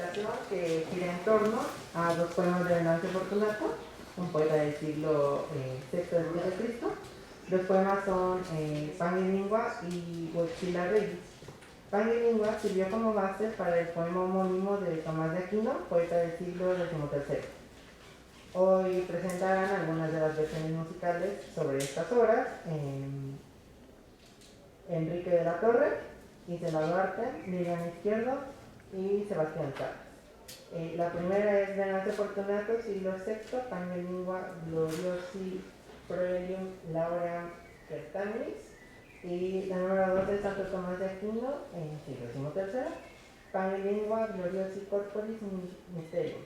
presentación que gira en torno a dos poemas de Venancio Fortunato, un poeta del siglo VI después de Cristo. Los poemas son Pan y Lingua y Huitzila Reyes. Pan y Lingua sirvió como base para el poema homónimo de Tomás de Aquino, poeta del siglo XIII. Hoy presentarán algunas de las versiones musicales sobre estas obras Enrique de la Torre, Isela Duarte, Miriam Izquierdo y Sebastián Salas. La primera es Venancio Fortunato, siglo VI, Pan y Lingua Gloriosi Proelium Lauream Certaminis. Y la número 2 es Santo Tomás de Aquino, siglo XIII, Pan y Lingua Gloriosi Corporis Mysterium.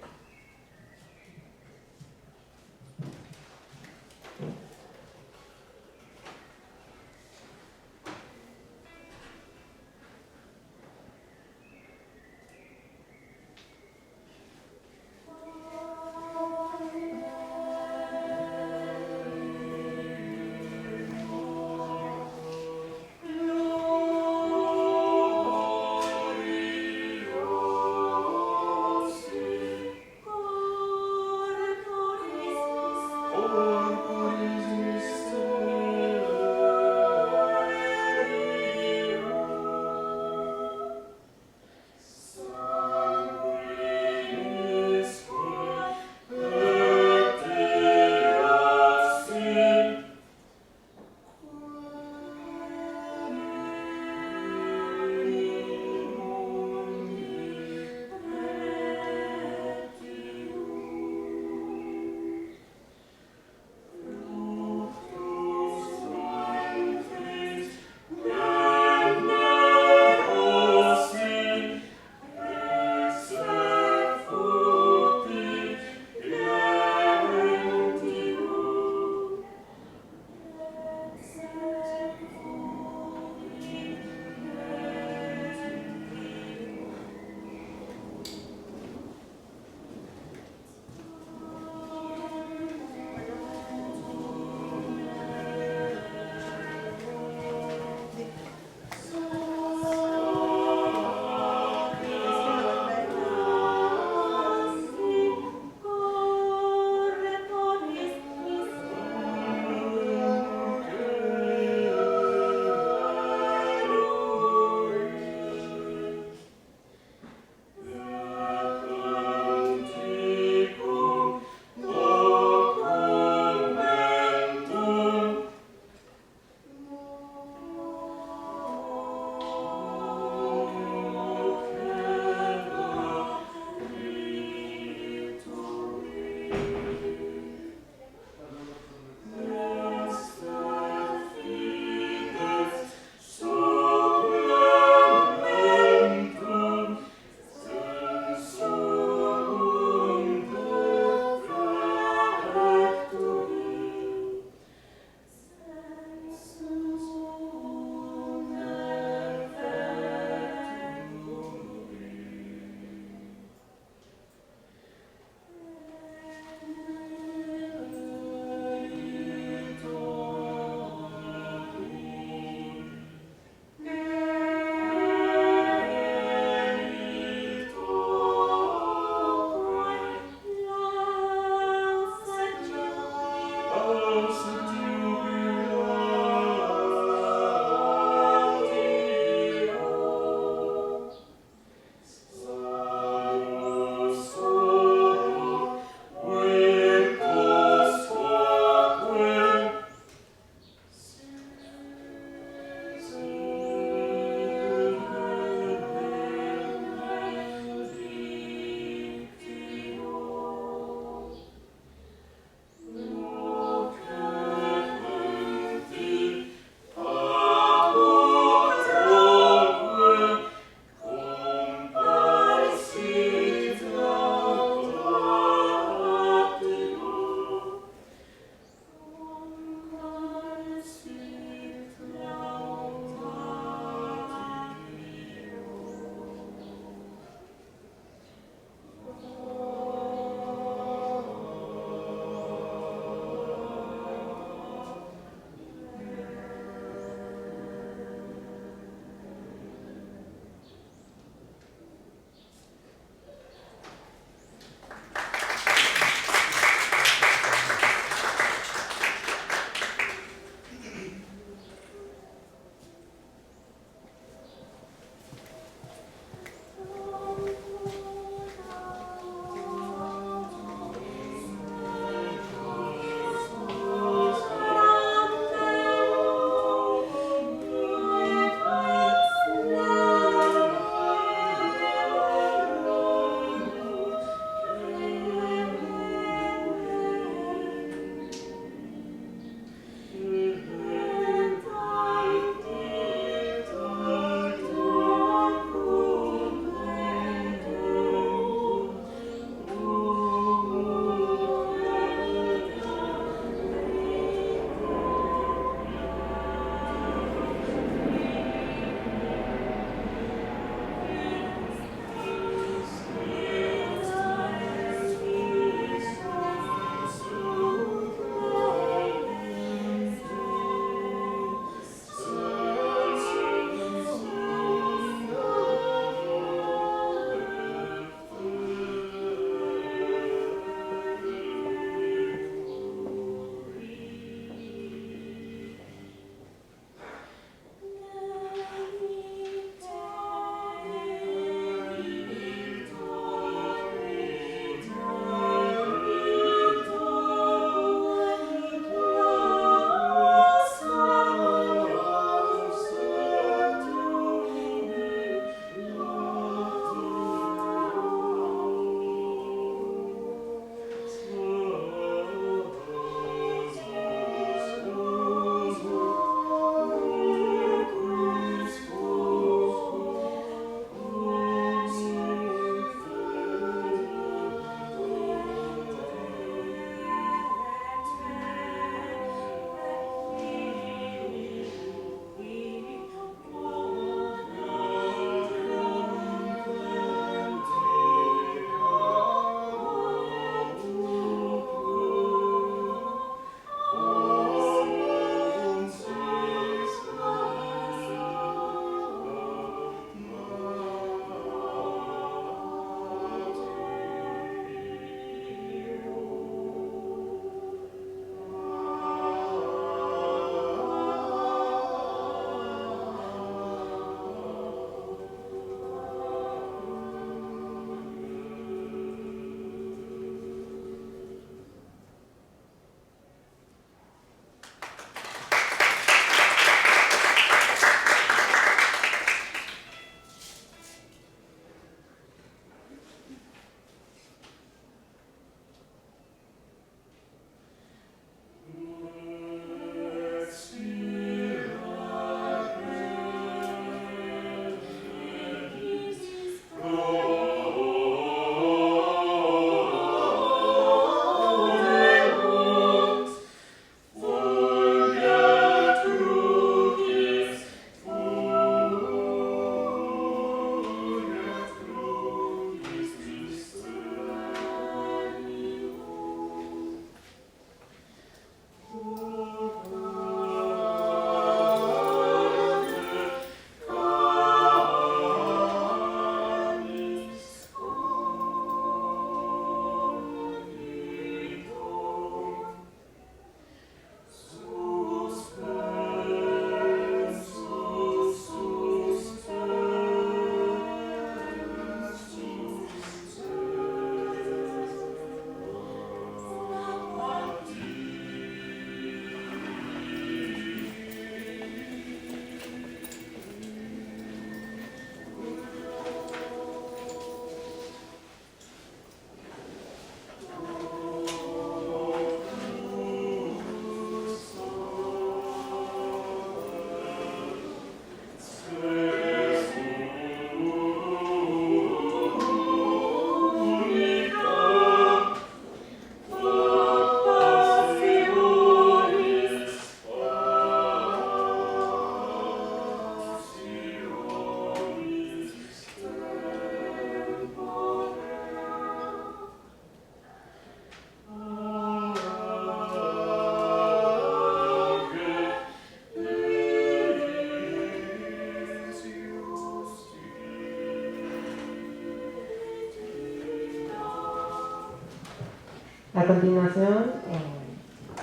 A continuación,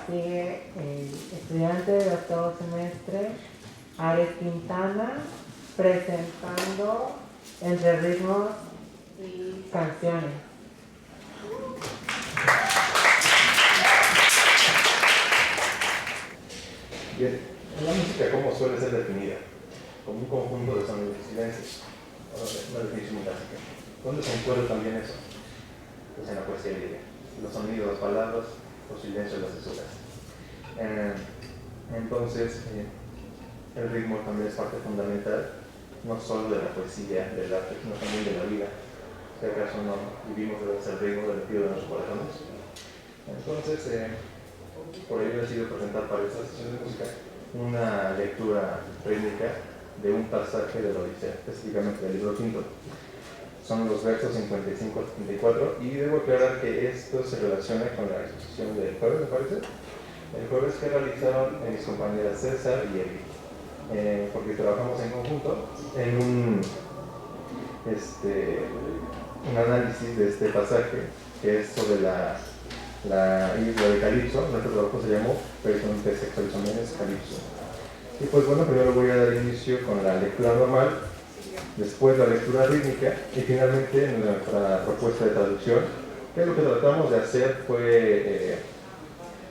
sigue el estudiante de octavo semestre, Ares Quintana, presentando Entre ritmos y canciones. Bien, la música, ¿cómo suele ser definida? Como un conjunto de sonidos y silencios. Una definición muy básica. ¿Dónde se encuentra también eso? Pues en la poesía griega. Los sonidos, las palabras, los silencios, las cisuras. Entonces, el ritmo también es parte fundamental, no solo de la poesía, del arte, sino también de la vida. Si acaso no vivimos gracias al ritmo del latido de nuestros corazones. Entonces, por ello he decidido presentar para esta sesión de música una lectura rítmica de un pasaje de la Odisea, específicamente del libro quinto. Son los versos 55 al 74, y debo aclarar que esto se relaciona con la exposición del jueves, me parece. El jueves que realizaron mis compañeras César y Eli, porque trabajamos en conjunto en un análisis de este pasaje, que es sobre la isla de Calipso. Nuestro trabajo se llamó Horizontes Sexualizaciones Calipso. Y pues bueno, primero voy a dar inicio con la lectura normal, después la lectura rítmica y finalmente nuestra propuesta de traducción, que lo que tratamos de hacer fue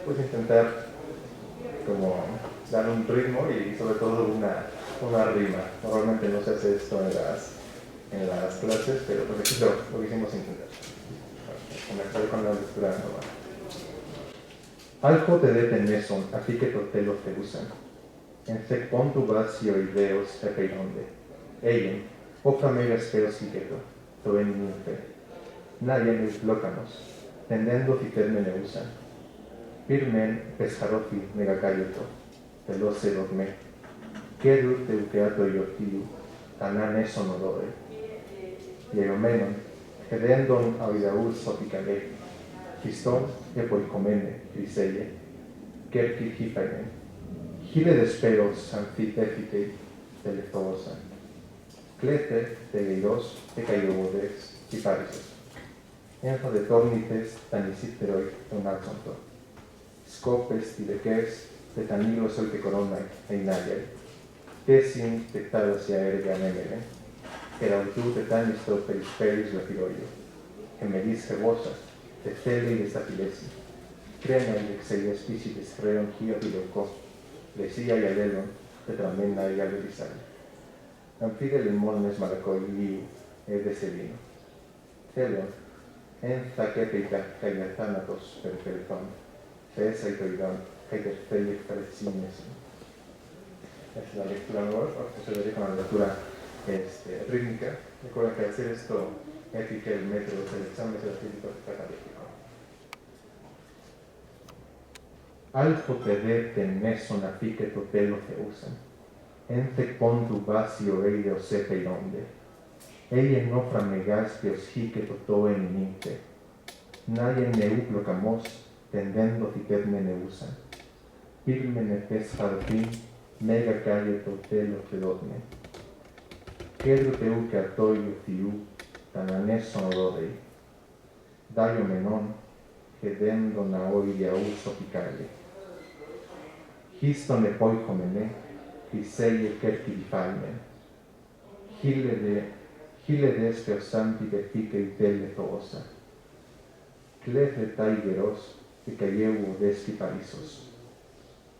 pues intentar como dar un ritmo y sobre todo una rima. Normalmente no se hace esto en las clases, pero pues aquí lo quisimos intentar. Comenzar con la lectura normal. Alpho te deteneson, así que totelos te usan. En sec pontu vacío ideos repeironde. Eyen, ofra mega speros higeto, to en ninfe. Nadie nos locamos, tendendo fiterme ne usan. Pirmen pescarofi mega cayeto, telose dogme. Quedur teuteato iotiu, tanane sonodore. Ieromenon, hedendon auidaur sopicale. Christon epoicomene, Criseie, Kerki hipainen, Hile desperos amphitefite teletosa, Clete teleidos ecairobodes hiparisos, Enfa de tornites tanisiteroi eunarconto, Scopes tideques tetanilos el que coronai einagiai, Tesin tectadosia erga memere, Herautu tetanisto perisperis lapiroio, Gemeris gebosas, Tefele y desafilesi, crema y exelia espícites reon hia piloco, lesia y alelon, tetramenda y alerizal. Amfide limones malacoi liu, deselino. Telon, en zaquepeita caiatanatos perperifon, fesa y toidon, caiterfeye parecines. Es la lectura nueva, procederé con la lectura rítmica. Recuerda que hacer esto ética el método del examen de la física catalítico. Alpho te meson afique totelo te usan. Ente pontu vacío eideo sepe ironde. Eie nofra megaspios hique totoe nininte. Naie neuplocamos, tendendo fiterne ne usan. Pirme ne pesjarfin, mega calle totelo te dotne. Quedo teu que atoio tiu, tananes sonodorei. Daio menon, hedendo naoilia uso picale. Histon epoicomene, Criseie kerki difaime. Hile desper santi defice itelle toosa. Clete taigeros, ecaieu desci parisos.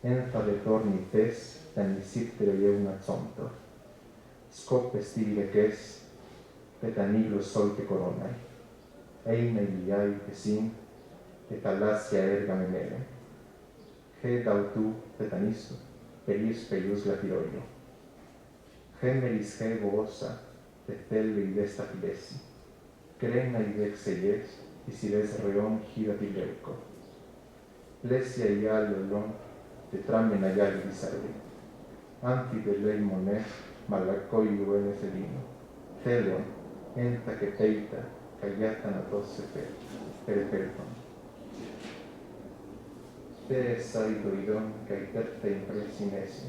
Enfa de torni tes, tanisiptere euna zonto. Scopes tibileces, tetaniglos solte coronai. Eime iliai tesin, tetalasia erga memere. He dautu tetanisto, peris peius latiroio. Gemeris he boosa, tetelle idesta filesi. Crena idexeies, isiles reon gira tiberco. Lesia ialiolon, tetramen ayali disare. Anti de lei monet, malacoi uene selino. Telon, enta que peita, callatan a tosse periperton. Te saitoidon, caiterte impresinesi.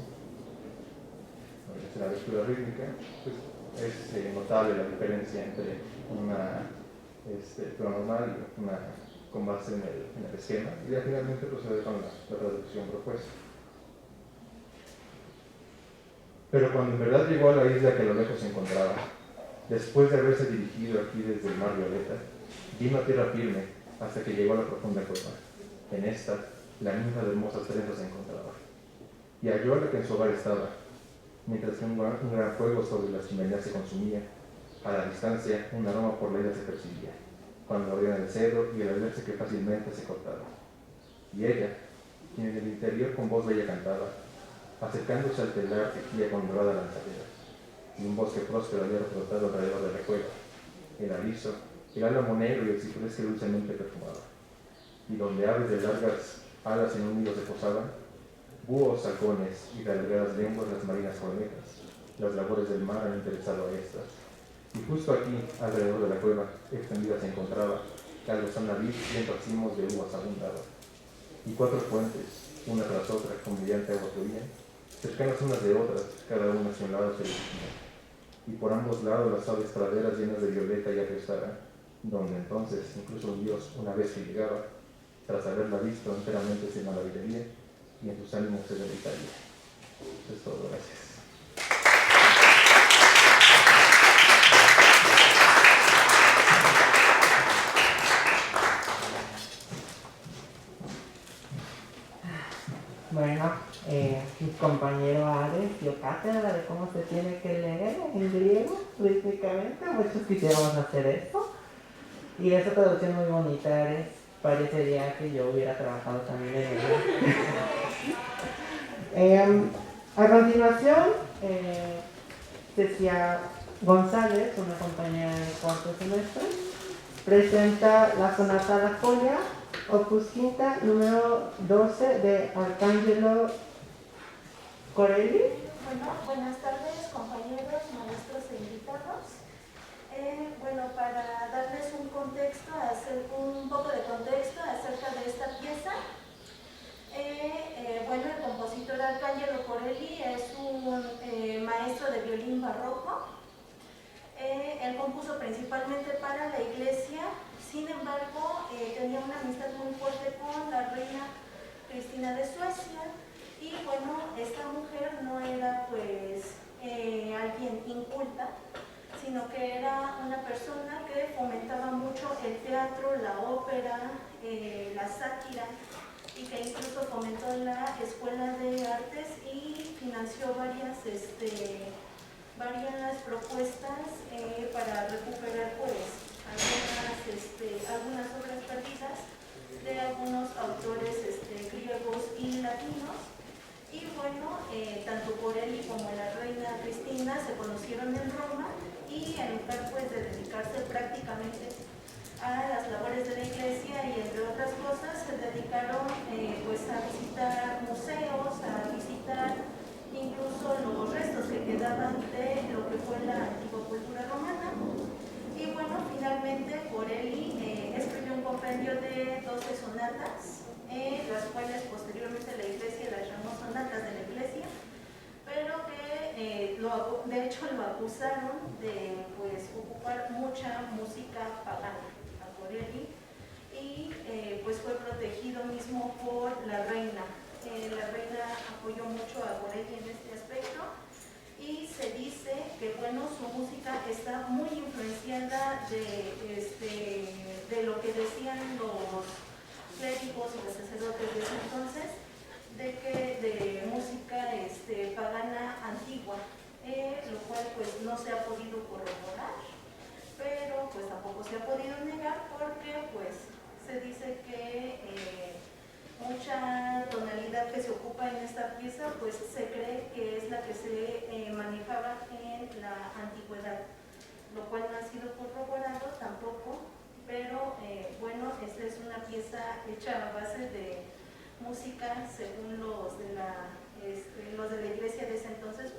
Es la lectura rítmica, pues es notable la diferencia entre una lectura normal y una con base en el esquema y ya finalmente proceder con la traducción propuesta. Pero cuando en verdad llegó a la isla que a lo lejos se encontraba, después de haberse dirigido aquí desde el mar Violeta, vino a tierra firme hasta que llegó a la profunda cueva. En esta, la ninfa de hermosas trenzas se encontraba, y halló a la que en su hogar estaba, mientras que un gran fuego sobre la chimenea se consumía. A la distancia, un aroma por la isla se percibía, cuando abrían el cedro y al verse que fácilmente se cortaba. Y ella, quien en el interior con voz bella cantaba, acercándose al telar tejía con dorada lanzadera, y un bosque próspero había retrotado alrededor de la cueva, el aliso, el álamo negro y el ciprés que dulcemente perfumaba, y donde aves de largas alas en un nido se posaban, búhos, halcones y de alargadas lenguas las marinas cornetas, las labores del mar han interesado a estas. Y justo aquí, alrededor de la cueva, extendida se encontraba, calzona vid y en racimos de uvas abundaba, y 4 fuentes, una tras otra, con brillante agua fluían, cercanas unas de otras, cada una hacia un lado se dirigían, y por ambos lados las suaves praderas llenas de violeta ya estaban, donde entonces incluso un dios, una vez que llegaba, tras haberla visto enteramente se maravillaría, y en sus ánimos se deleitaría. Eso es todo, gracias. Bueno, mi compañero Ares dio cátedra de cómo se tiene que leer en griego, rítmicamente. Muchos quisiéramos hacer esto. Y esa traducción muy bonita, Ares. Parecería que yo hubiera trabajado también en ella. A continuación, Cecia González, una compañera de cuarto semestre, presenta la sonata La Joya, opus quinta, número 12 de Arcángelo Corelli. Bueno, buenas tardes, compañeros, maestros e invitados. Para darles un contexto, hacer un poco de contexto acerca de esta pieza. El compositor Arcángelo Corelli es un maestro de violín barroco. Él compuso principalmente para la iglesia, sin embargo, tenía una amistad muy fuerte con la reina Cristina de Suecia. Y esta mujer no era alguien inculta, sino que era una persona que fomentaba mucho el teatro, la ópera, la sátira, y que incluso fomentó la escuela de artes y financió varias propuestas para recuperar algunas obras perdidas de algunos autores griegos y latinos. Y tanto Corelli como la reina Cristina se conocieron en Roma, y en lugar de dedicarse prácticamente a las labores de la iglesia y entre otras cosas, se dedicaron a visitar museos, a visitar incluso los restos que quedaban de lo que fue la antigua cultura romana. Y finalmente Corelli escribió un compendio de 12 sonatas, las cuales posteriormente la iglesia las llamó sonatas de la iglesia, pero que de hecho lo acusaron de ocupar mucha música pagana a Corelli, y fue protegido mismo por la reina. La reina apoyó mucho a Corelli en este aspecto, y se dice que su música está muy influenciada de lo que decían los clérigos y los sacerdotes de ese entonces, de música pagana antigua, lo cual no se ha podido corroborar, pero tampoco se ha podido negar, porque se dice que mucha tonalidad que se ocupa en esta pieza se cree que es la que se manejaba en la antigüedad, lo cual no ha sido corroborado tampoco. Pero esta es una pieza hecha a base de música, según los de la iglesia de ese entonces,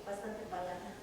bastante pagana.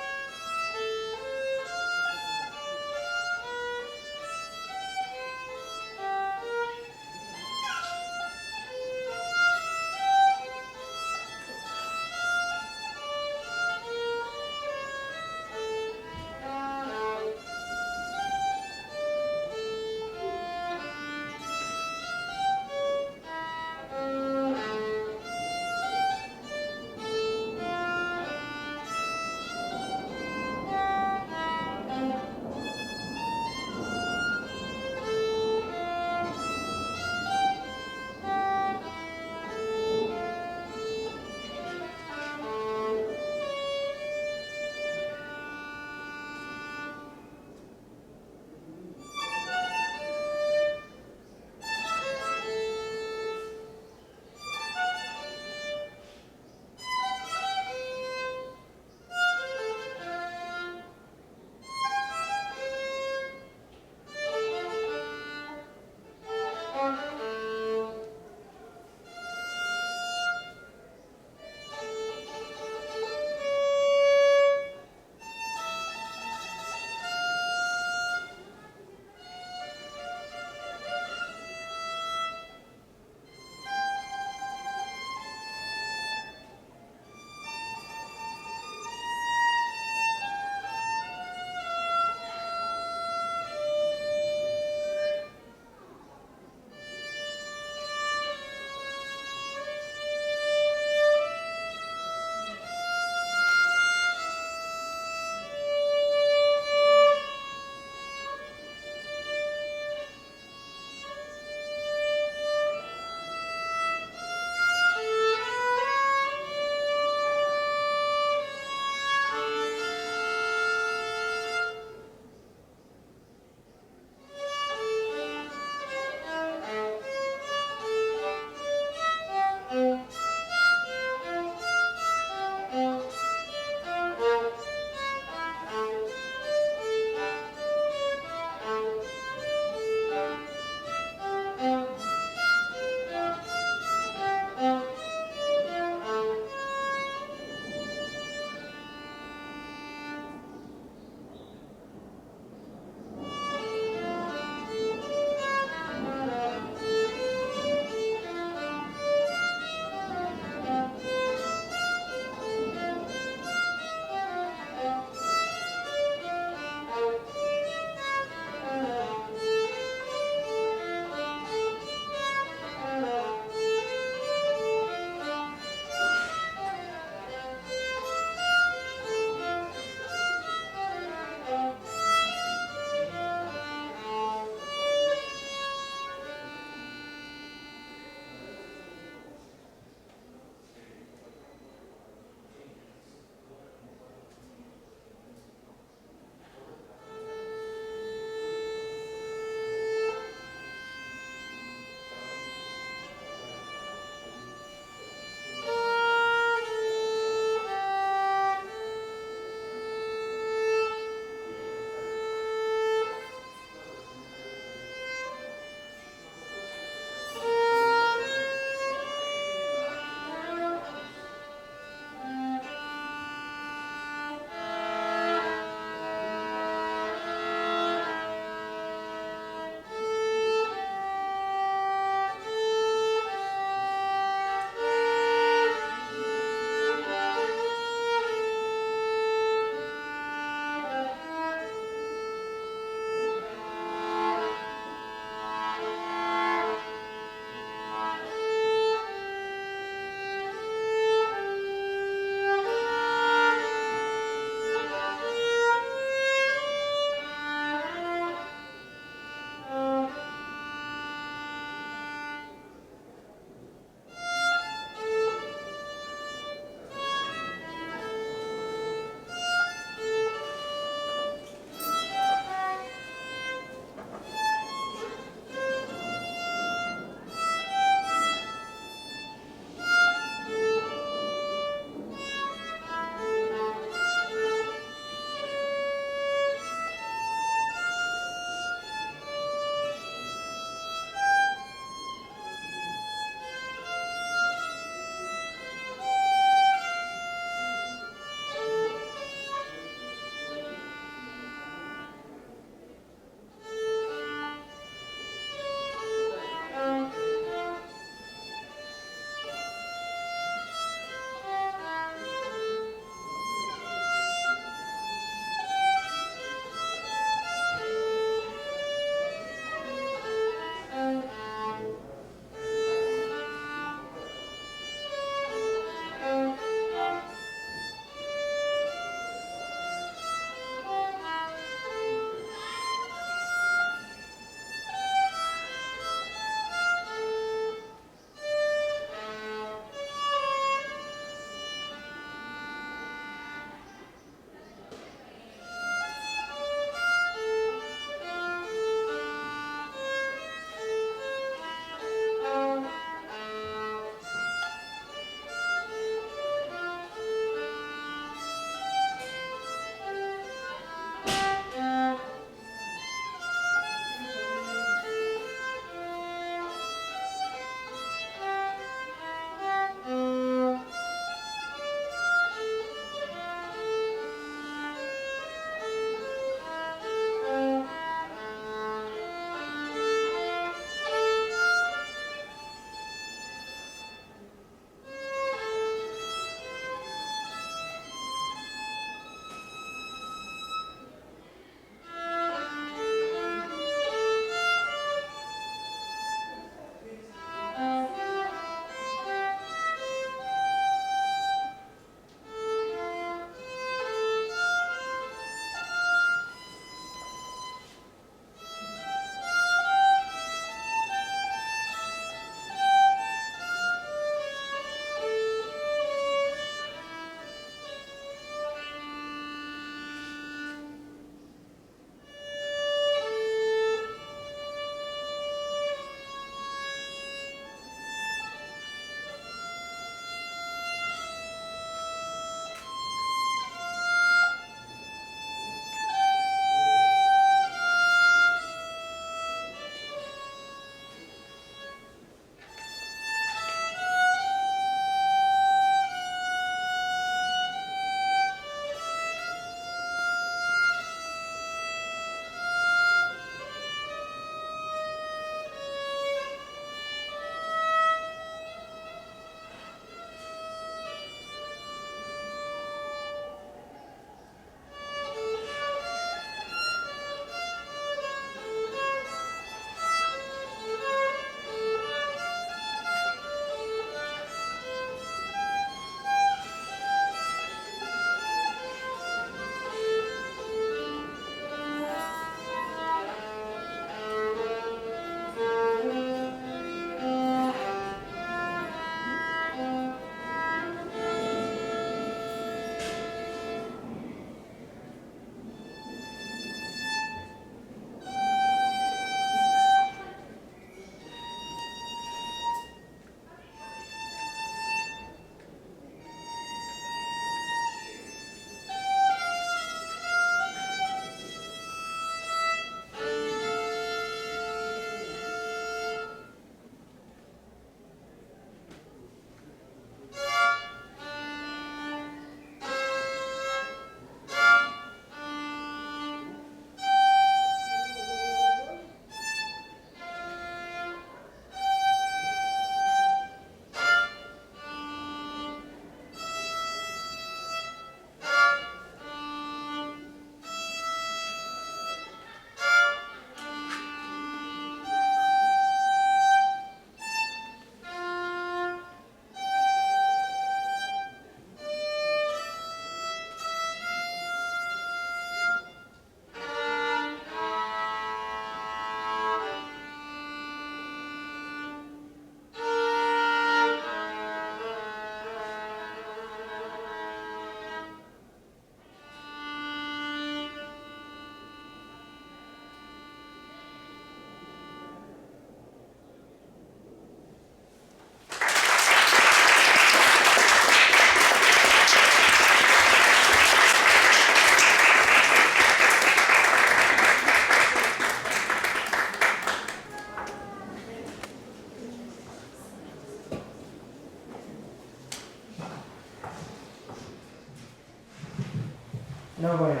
No, bueno,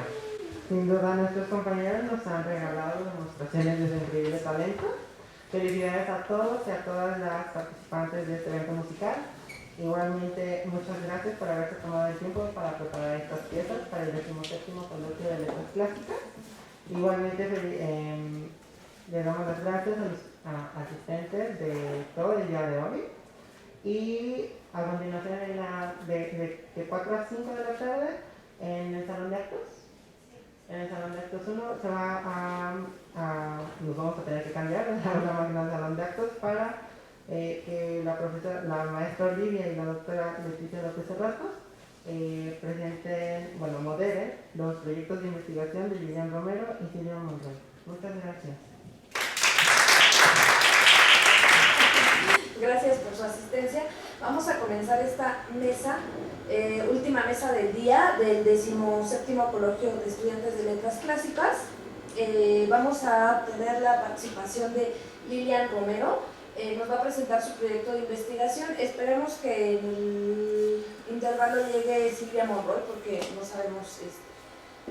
sin duda nuestros compañeros nos han regalado demostraciones de su increíble talento. Felicidades a todos y a todas las participantes de este evento musical. Igualmente, muchas gracias por haberse tomado el tiempo para preparar estas piezas para el 17º coloquio de letras clásicas. Igualmente, le damos las gracias a los asistentes de todo el día de hoy. Y a continuación, de 4 a 5 de la tarde, en el salón de actos. En el salón de actos 1 se va nos vamos a tener que cambiar la máquina del salón de actos para que la maestra Olivia y la doctora Leticia López Cerratos moderen los proyectos de investigación de Lilian Romero y Silvia Monroy. Muchas gracias. Gracias por su asistencia. Vamos a comenzar esta mesa, última mesa del día del 17º Coloquio de Estudiantes de Letras Clásicas. Vamos a tener la participación de Lilian Romero. Nos va a presentar su proyecto de investigación. Esperemos que en el intervalo llegue Silvia Monroy, porque no sabemos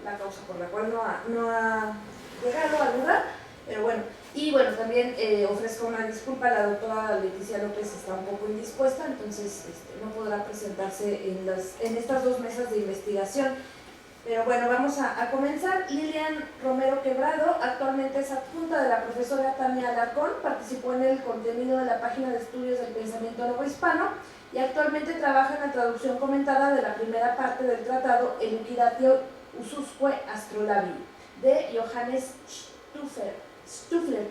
la causa por la cual no ha llegado al lugar, pero bueno. Y bueno, también ofrezco una disculpa, la doctora Leticia López está un poco indispuesta, entonces no podrá presentarse en estas dos mesas de investigación. Pero bueno, vamos a comenzar. Lilian Romero Quebrado actualmente es adjunta de la profesora Tania Alarcón, participó en el contenido de la página de estudios del pensamiento novohispano y actualmente trabaja en la traducción comentada de la primera parte del tratado Elucidatio Ususque Astrolabii de Johannes Stuffler,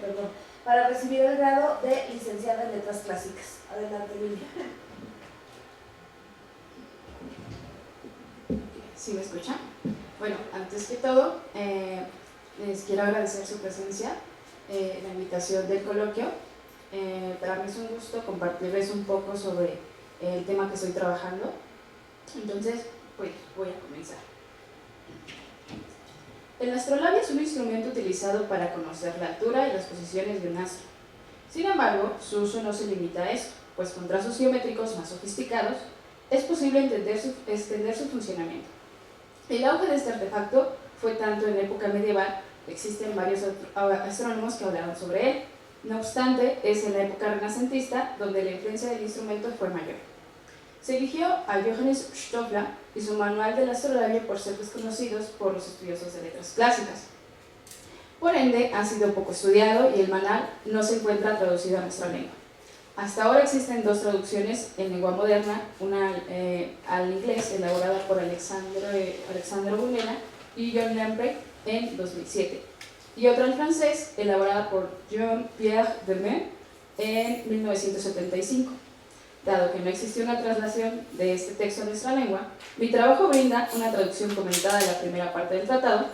para recibir el grado de licenciada en Letras Clásicas. Adelante, Lilian. ¿Sí me escuchan? Bueno, antes que todo, les quiero agradecer su presencia, la invitación del coloquio. Para mí es un gusto compartirles un poco sobre el tema que estoy trabajando. Entonces, pues voy a comenzar. El astrolabio es un instrumento utilizado para conocer la altura y las posiciones de un astro. Sin embargo, su uso no se limita a eso, pues con trazos geométricos más sofisticados es posible extender su funcionamiento. El auge de este artefacto fue tanto en época medieval, existen varios astrónomos que hablaron sobre él. No obstante, es en la época renacentista donde la influencia del instrumento fue mayor. Se eligió a Johannes Stoffler y su manual del astrolabio por ser desconocidos por los estudiosos de letras clásicas. Por ende, ha sido poco estudiado y el manual no se encuentra traducido a nuestra lengua. Hasta ahora existen dos traducciones en lengua moderna, una al inglés elaborada por Alexandre Brunella y John Lamprecht en 2007, y otra al francés elaborada por Jean-Pierre Demey en 1975. Dado que no existió una traslación de este texto a nuestra lengua, mi trabajo brinda una traducción comentada de la primera parte del tratado,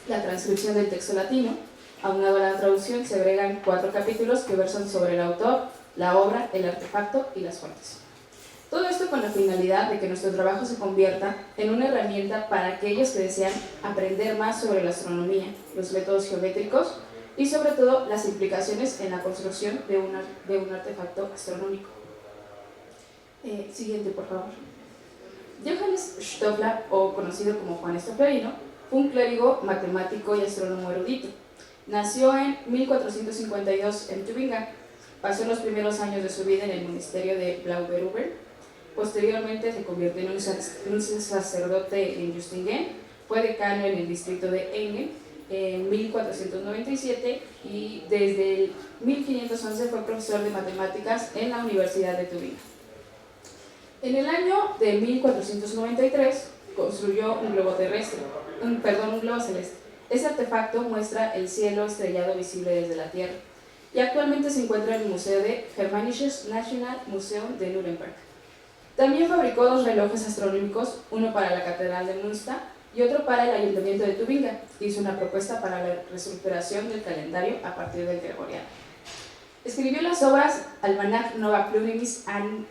la transcripción del texto latino. Aunado a la traducción se agregan 4 capítulos que versan sobre el autor, la obra, el artefacto y las fuentes. Todo esto con la finalidad de que nuestro trabajo se convierta en una herramienta para aquellos que desean aprender más sobre la astronomía, los métodos geométricos y sobre todo las implicaciones en la construcción de un artefacto astronómico. Siguiente, por favor. Johannes Stoffler, o conocido como Juan Stofflerino, fue un clérigo, matemático y astrónomo erudito. Nació en 1452 en Tübingen. Pasó los primeros años de su vida en el monasterio de Blauberuber. Posteriormente se convirtió en un sacerdote en Justingen. Fue decano en el distrito de Engen en 1497 y desde el 1511 fue profesor de matemáticas en la Universidad de Tübingen. En el año de 1493 construyó un globo celeste. Este artefacto muestra el cielo estrellado visible desde la Tierra y actualmente se encuentra en el Museo de Germanisches National Museum de Nuremberg. También fabricó 2 relojes astronómicos, uno para la Catedral de Münster y otro para el Ayuntamiento de Tübingen. Hizo una propuesta para la reestructuración del calendario a partir del gregoriano. Escribió las obras Almanach Nova Plurimis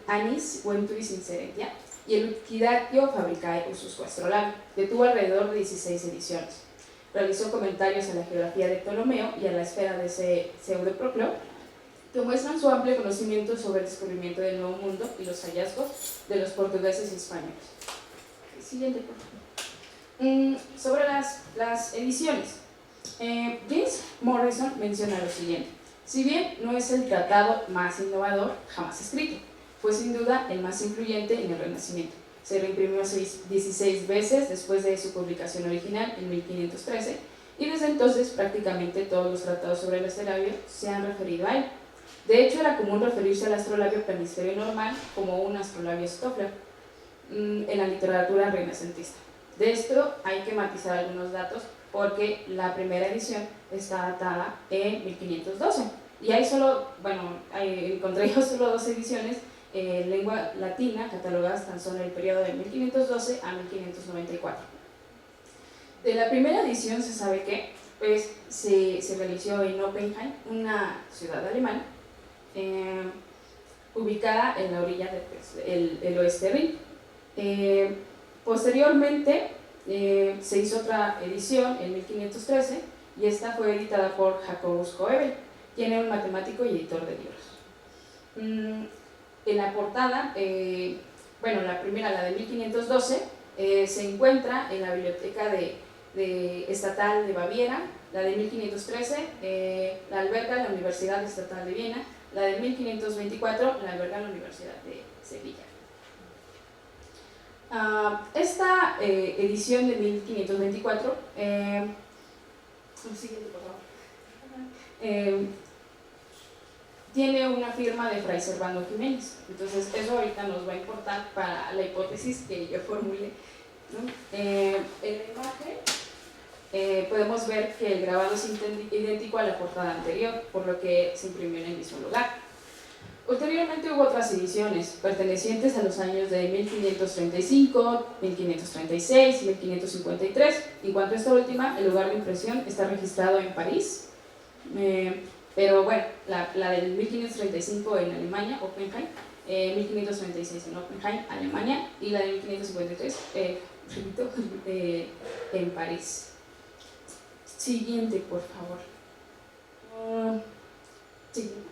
Annis Venturis Inserentia y el Elucidatio Fabricae Ususque Astrolabii, que tuvo alrededor de 16 ediciones. Realizó comentarios a la geografía de Ptolomeo y a la esfera de Pseudo-Proclo, que muestran su amplio conocimiento sobre el descubrimiento del Nuevo Mundo y los hallazgos de los portugueses y españoles. Siguiente, por favor. Sobre las ediciones, James Morrison menciona lo siguiente: si bien no es el tratado más innovador jamás escrito, fue sin duda el más influyente en el Renacimiento. Se reimprimió 16 veces después de su publicación original en 1513 y desde entonces prácticamente todos los tratados sobre el astrolabio se han referido a él. De hecho, era común referirse al astrolabio planisferio normal como un astrolabio Stoffler en la literatura renacentista. De esto hay que matizar algunos datos porque la primera edición está datada en 1512 y hay solo, encontré yo solo 2 ediciones en lengua latina catalogadas tan solo en el periodo de 1512 a 1594. De la primera edición se sabe que se realizó en Oppenheim, una ciudad alemana, ubicada en la orilla del oeste Rin. Posteriormente se hizo otra edición en 1513 y esta fue editada por Jacobus Koebel, quien era un matemático y editor de libros. En la portada, la primera, la de 1512, se encuentra en la biblioteca estatal de Baviera. La de 1513 la alberga la Universidad Estatal de Viena. La de 1524 la alberga la Universidad de Sevilla. Esta edición de 1524, siguiente, por favor. Tiene una firma de Fray Servando Jiménez. Entonces eso ahorita nos va a importar para la hipótesis que yo formulé, ¿no? En la imagen podemos ver que el grabado es idéntico a la portada anterior, por lo que se imprimió en el mismo lugar. Ulteriormente hubo otras ediciones pertenecientes a los años de 1535, 1536 y 1553. En cuanto a esta última, el lugar de impresión está registrado en París, pero bueno, la del 1535 en Alemania, Oppenheim, 1536 en Oppenheim, Alemania, y la de 1553, en París. Siguiente, por favor. Siguiente.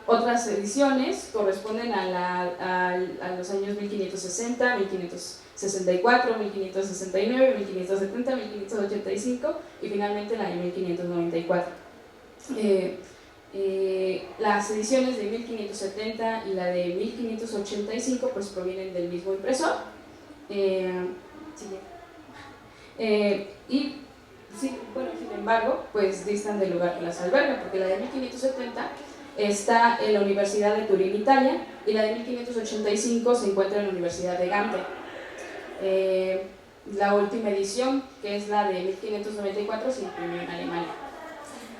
Otras ediciones corresponden a los años 1560, 1564, 1569, 1570, 1585 y finalmente la de 1594. Las ediciones de 1570 y la de 1585 pues provienen del mismo impresor. Sin embargo, pues distan del lugar que las alberga, porque la de 1570 está en la Universidad de Turín, Italia, y la de 1585 se encuentra en la Universidad de Gante. La última edición, que es la de 1594, se imprimió en Alemania.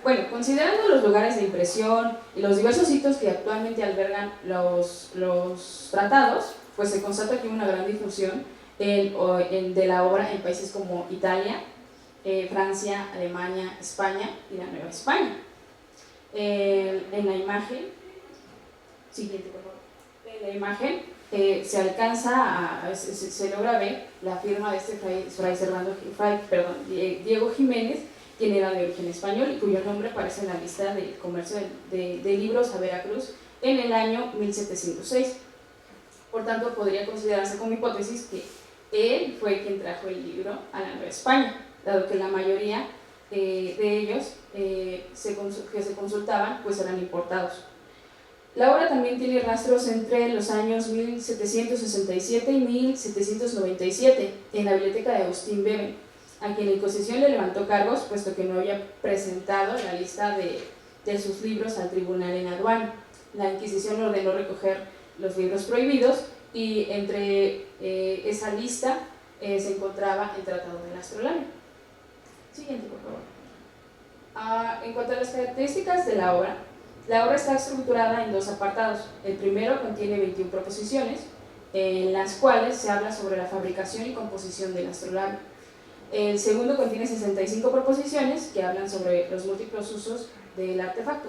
Bueno, considerando los lugares de impresión y los diversos sitios que actualmente albergan los tratados, pues se constata que hubo una gran difusión de la obra en países como Italia, Francia, Alemania, España y la Nueva España. En la imagen, siguiente por favor, en la imagen se logra ver la firma de este Diego Jiménez, quien era de origen español y cuyo nombre aparece en la lista del comercio de libros a Veracruz en el año 1706. Por tanto, podría considerarse como hipótesis que él fue quien trajo el libro a la Nueva España, dado que la mayoría de ellos que se consultaban pues eran importados. La obra también tiene rastros entre los años 1767 y 1797 en la biblioteca de Agustín Bebe, a quien la Inquisición le levantó cargos puesto que no había presentado la lista de sus libros al tribunal en aduana. La Inquisición ordenó recoger los libros prohibidos y entre esa lista se encontraba el Tratado del Astrolabio. Siguiente, por favor. En cuanto a las características de la obra está estructurada en 2 apartados. El primero contiene 21 proposiciones, en las cuales se habla sobre la fabricación y composición del astrolabio. El segundo contiene 65 proposiciones que hablan sobre los múltiples usos del artefacto.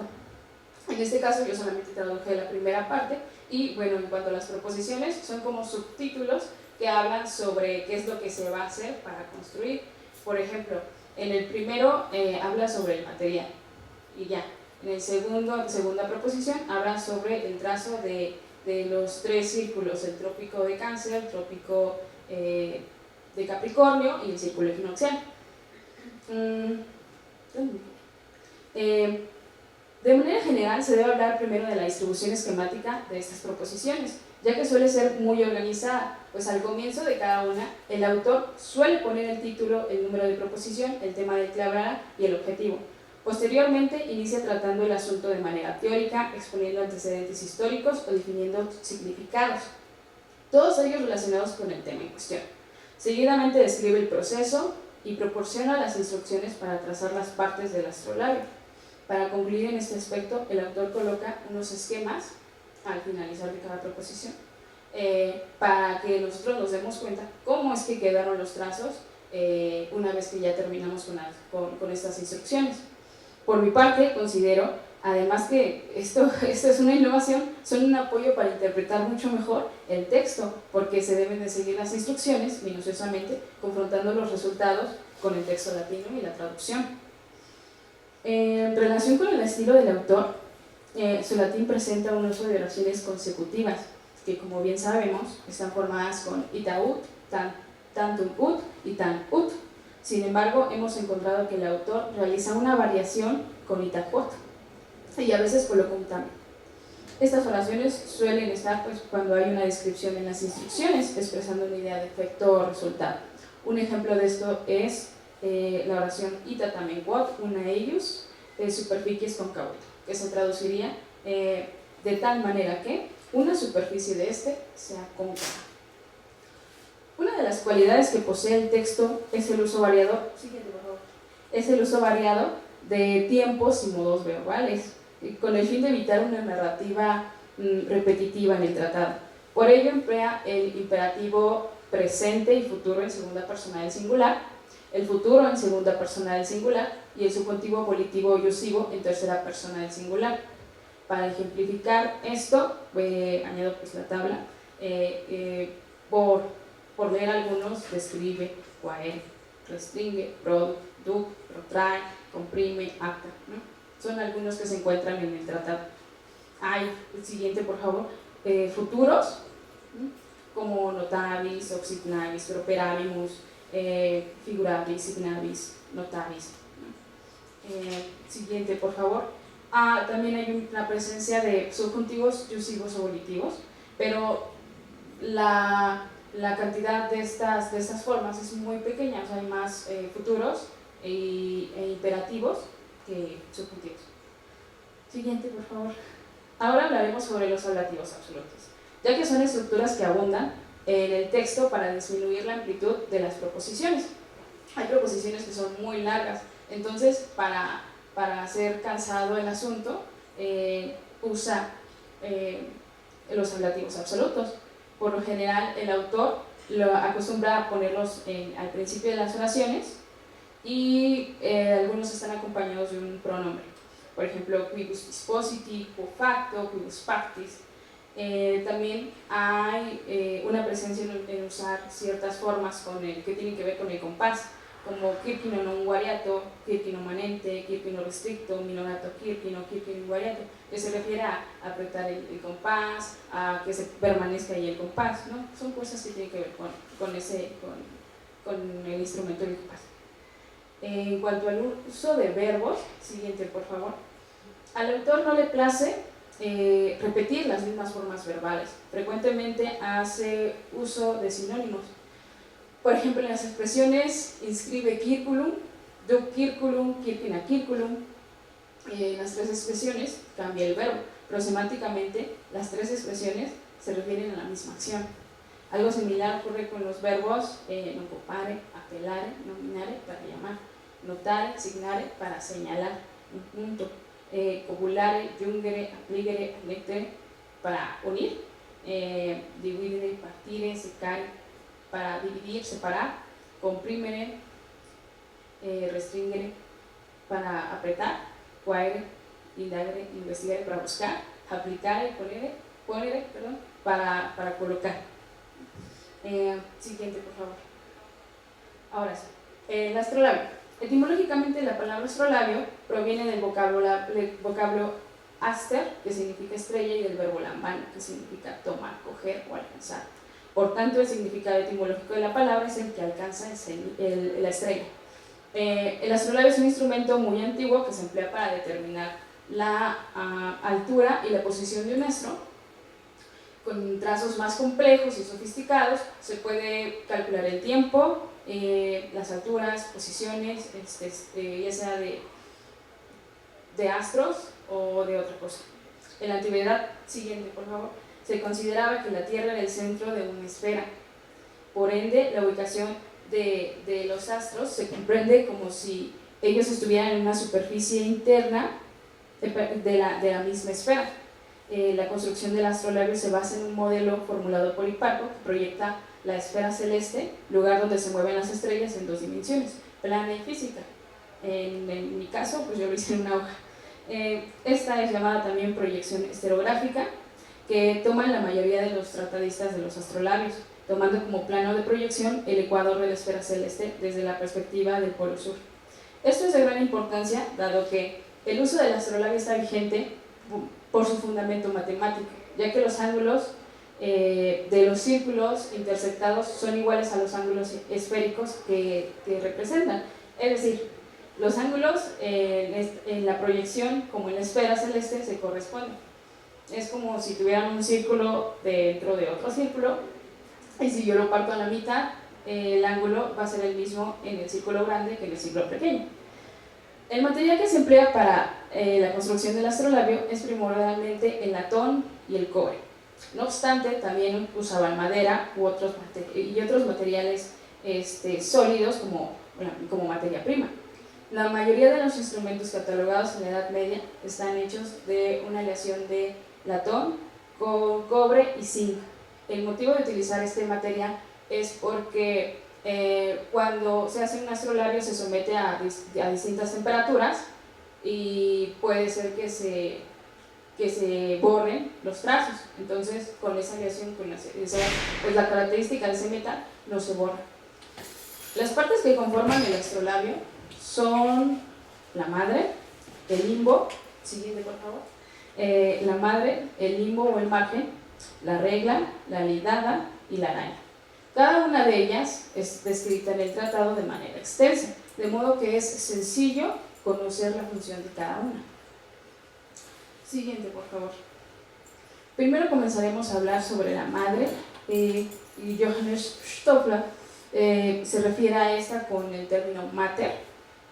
En este caso yo solamente traduje la primera parte y bueno, en cuanto a las proposiciones son como subtítulos que hablan sobre qué es lo que se va a hacer para construir. Por ejemplo, en el primero habla sobre el material y ya. En el segunda proposición habla sobre el trazo de los 3 círculos, el trópico de Cáncer, el trópico de Capricornio y el círculo equinoccial. De manera general se debe hablar primero de la distribución esquemática de estas proposiciones, ya que suele ser muy organizada, pues al comienzo de cada una el autor suele poner el título, el número de proposición, el tema del que hablará y el objetivo. Posteriormente inicia tratando el asunto de manera teórica, exponiendo antecedentes históricos o definiendo significados, todos ellos relacionados con el tema en cuestión. Seguidamente describe el proceso y proporciona las instrucciones para trazar las partes del astrolabio. Para concluir en este aspecto, el autor coloca unos esquemas al finalizar de cada proposición para que nosotros nos demos cuenta cómo es que quedaron los trazos una vez que ya terminamos con estas instrucciones. Por mi parte, considero, además que esto es una innovación, son un apoyo para interpretar mucho mejor el texto, porque se deben de seguir las instrucciones minuciosamente, confrontando los resultados con el texto latino y la traducción. En relación con el estilo del autor, su latín presenta un uso de oraciones consecutivas, que como bien sabemos, están formadas con ita ut, tantum ut y tan ut. Sin embargo, hemos encontrado que el autor realiza una variación con ita quot, y a veces coloca un tam. Estas oraciones suelen estar pues, cuando hay una descripción en las instrucciones, expresando una idea de efecto o resultado. Un ejemplo de esto es la oración ita tamen quod una eius superficies concavit, que se traduciría de tal manera que una superficie de este sea cóncava. Una de las cualidades que posee el texto es el uso variado, de tiempos y modos verbales, con el fin de evitar una narrativa repetitiva en el tratado. Por ello emplea el imperativo presente y futuro en segunda persona del singular, el futuro en segunda persona del singular y el subjuntivo volitivo o yusivo en tercera persona del singular. Para ejemplificar esto, añado pues la tabla, por leer algunos, describe, quaere, restringe, produce, duc, protrae, comprime, acta, ¿no? Son algunos que se encuentran en el tratado. El siguiente por favor, futuros, ¿no? Como notabis, oxignavis, properabimus, figurabis, signabis, notabis, ¿no? Siguiente por favor. También hay una presencia de subjuntivos yusivos o volitivos, pero la cantidad de estas formas es muy pequeña, o sea, hay más futuros e imperativos que subjuntivos. Siguiente, por favor. Ahora hablaremos sobre los ablativos absolutos, ya que son estructuras que abundan en el texto para disminuir la amplitud de las proposiciones. Hay proposiciones que son muy largas, entonces para hacer cansado el asunto, usa los ablativos absolutos. Por lo general, el autor lo acostumbra a ponerlos al principio de las oraciones y algunos están acompañados de un pronombre. Por ejemplo, quibus dispositi, quo facto, quibus pactis. También hay una presencia en usar ciertas formas que tienen que ver con el compás, como kirkino non variato, kirkino manente, kirkino restricto, minorato kirkino, kirkino invariato, que se refiere a apretar el compás, a que se permanezca ahí el compás, ¿no? Son cosas que tienen que ver con el instrumento del compás. En cuanto al uso de verbos, siguiente por favor, al autor no le place repetir las mismas formas verbales, frecuentemente hace uso de sinónimos. Por ejemplo, en las expresiones inscribe circulum, duc circulum, circina circulum. En las tres expresiones cambia el verbo, pero semánticamente las tres expresiones se refieren a la misma acción. Algo similar ocurre con los verbos nocupare, apelare, nominare, para llamar, notare, signare, para señalar un punto, copulare, jungere, appligere, annectere, para unir, dividere, partire, secare, para dividir, separar, comprimere, restringere, para apretar, quaere, indagere, investigare, para buscar, aplicare, ponere, para colocar. Siguiente, por favor. Ahora sí, el astrolabio. Etimológicamente la palabra astrolabio proviene del vocablo aster, que significa estrella, y del verbo lambano, que significa tomar, coger o alcanzar. Por tanto, el significado etimológico de la palabra es el que alcanza la estrella. El astrolabio es un instrumento muy antiguo que se emplea para determinar la altura y la posición de un astro. Con trazos más complejos y sofisticados se puede calcular el tiempo, las alturas, posiciones, ya sea de astros o de otra cosa. En la antigüedad, siguiente por favor, se consideraba que la Tierra era el centro de una esfera. Por ende, la ubicación de los astros se comprende como si ellos estuvieran en una superficie interna de la misma esfera. La construcción del astrolabio se basa en un modelo formulado por Hiparco que proyecta la esfera celeste, lugar donde se mueven las estrellas en 2 dimensiones, plana y física. En mi caso, pues yo lo hice en una hoja. Esta es llamada también proyección estereográfica, que toman la mayoría de los tratadistas de los astrolabios, tomando como plano de proyección el ecuador de la esfera celeste desde la perspectiva del polo sur. Esto es de gran importancia, dado que el uso del astrolabio está vigente por su fundamento matemático, ya que los ángulos de los círculos intersectados son iguales a los ángulos esféricos que representan. Es decir, los ángulos en la proyección, como en la esfera celeste, se corresponden. Es como si tuvieran un círculo dentro de otro círculo, y si yo lo parto a la mitad, el ángulo va a ser el mismo en el círculo grande que en el círculo pequeño. El material que se emplea para la construcción del astrolabio es primordialmente el latón y el cobre. No obstante, también usaban madera y otros materiales sólidos como materia prima. La mayoría de los instrumentos catalogados en la Edad Media están hechos de una aleación de latón con cobre y zinc. El motivo de utilizar este material es porque cuando se hace un astrolabio se somete a distintas temperaturas y puede ser que se borren los trazos. Entonces, con esa aleación, pues la característica de ese metal no se borra. Las partes que conforman el astrolabio son la madre, el limbo, siguiente por favor, la madre, el limbo o el margen, la regla, la nidada y la araña. Cada una de ellas es descrita en el tratado de manera extensa, de modo que es sencillo conocer la función de cada una. Siguiente, por favor. Primero comenzaremos a hablar sobre la madre, y Johannes Stoffler se refiere a esta con el término mater,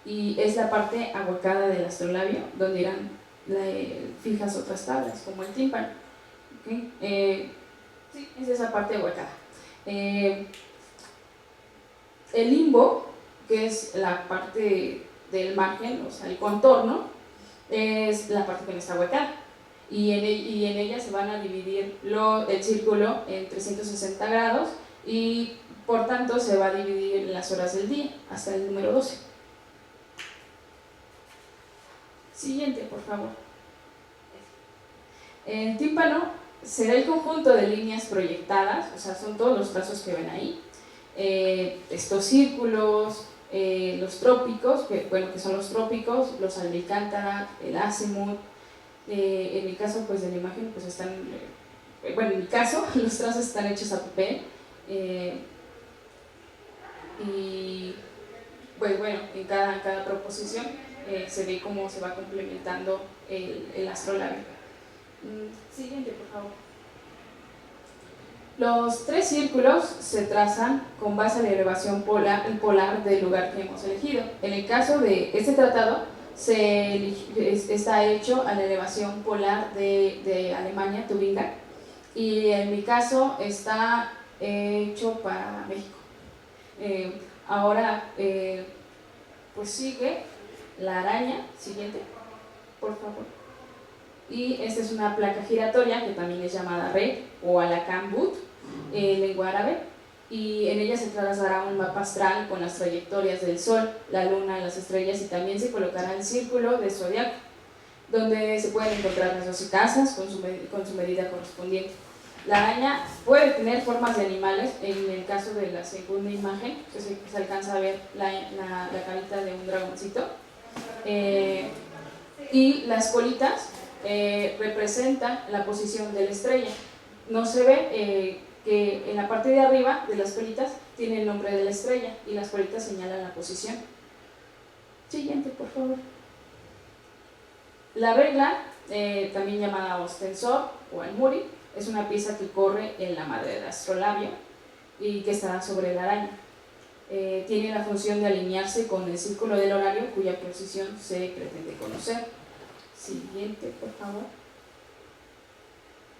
y es la parte ahuecada del astrolabio, donde irán fijas otras tablas, como el tímpano. ¿Okay? Sí, es esa parte ahuecada. El limbo, que es la parte del margen, o sea, el contorno, es la parte que no está ahuecada. Y en ella se van a dividir el círculo en 360 grados y por tanto se va a dividir en las horas del día, hasta el número 12. Siguiente, por favor. El tímpano será el conjunto de líneas proyectadas, o sea, son todos los trazos que ven ahí. Estos círculos, los trópicos, que son los trópicos, los albicántara, el azimut. En mi caso, pues de la imagen, pues están, en mi caso, los trazos están hechos a papel. Y pues bueno, en cada proposición se ve cómo se va complementando el astrolabio. Siguiente, por favor. Los 3 círculos se trazan con base a la elevación polar del lugar que hemos elegido. En el caso de este tratado, está hecho a la elevación polar de Alemania, Tubinga, y en mi caso está hecho para México. Ahora, pues sigue la araña, siguiente, por favor. Y esta es una placa giratoria que también es llamada red o alakán but en lengua árabe, y en ella se trazará un mapa astral con las trayectorias del Sol, la Luna, las estrellas, y también se colocará el círculo de zodiaco, donde se pueden encontrar las 12 casas con su medida correspondiente. La araña puede tener formas de animales. En el caso de la segunda imagen, que se alcanza a ver la carita de un dragoncito, y las colitas representan la posición de la estrella. No se ve que en la parte de arriba de las peritas tiene el nombre de la estrella y las peritas señalan la posición. Siguiente, por favor. La regla, también llamada ostensor o almuri, es una pieza que corre en la madre del astrolabio y que está sobre la araña. Tiene la función de alinearse con el círculo del horario cuya posición se pretende conocer. Siguiente, por favor.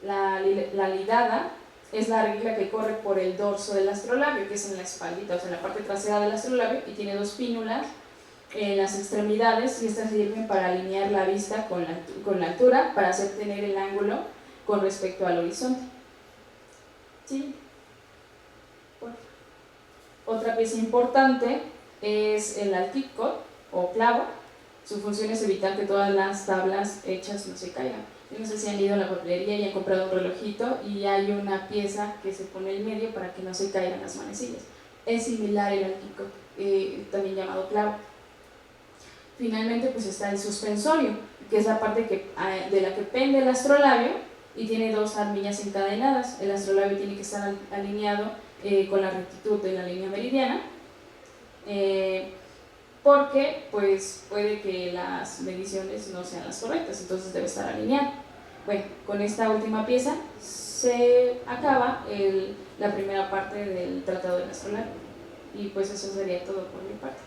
La lidada es la regla que corre por el dorso del astrolabio, que es en la espaldita, o sea, en la parte trasera del astrolabio, y tiene dos pínulas en las extremidades, y estas sirven para alinear la vista con la altura, para hacer tener el ángulo con respecto al horizonte. ¿Sí? Otra pieza importante es el altícot o clavo. Su función es evitar que todas las tablas hechas no se caigan. Yo no sé si han ido a la papelería y han comprado un relojito y hay una pieza que se pone en medio para que no se caigan las manecillas. Es similar el altícot, también llamado clavo. Finalmente pues está el suspensorio, que es la parte de la que pende el astrolabio y tiene dos armillas encadenadas. El astrolabio tiene que estar alineado con la rectitud de la línea meridiana, porque pues puede que las mediciones no sean las correctas, entonces debe estar alineado. Bueno, con esta última pieza se acaba la primera parte del Tratado del Astrolabio, y pues eso sería todo por mi parte.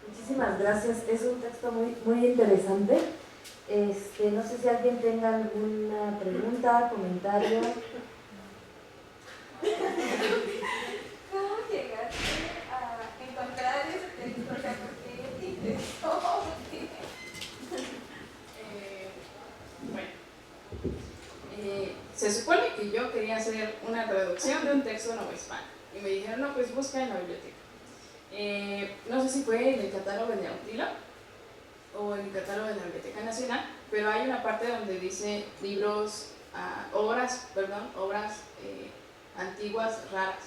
Muchísimas gracias, es un texto muy interesante. No sé si alguien tenga alguna pregunta, comentario. ¿Cómo llegaste a encontrar ese texto? O sea, ¿por qué te interesó? Se supone que yo quería hacer una traducción de un texto novohispano y me dijeron, no, pues busca en la biblioteca. No sé si fue en el catálogo de Autilo o en el catálogo de la Biblioteca Nacional, pero hay una parte donde dice obras antiguas raras,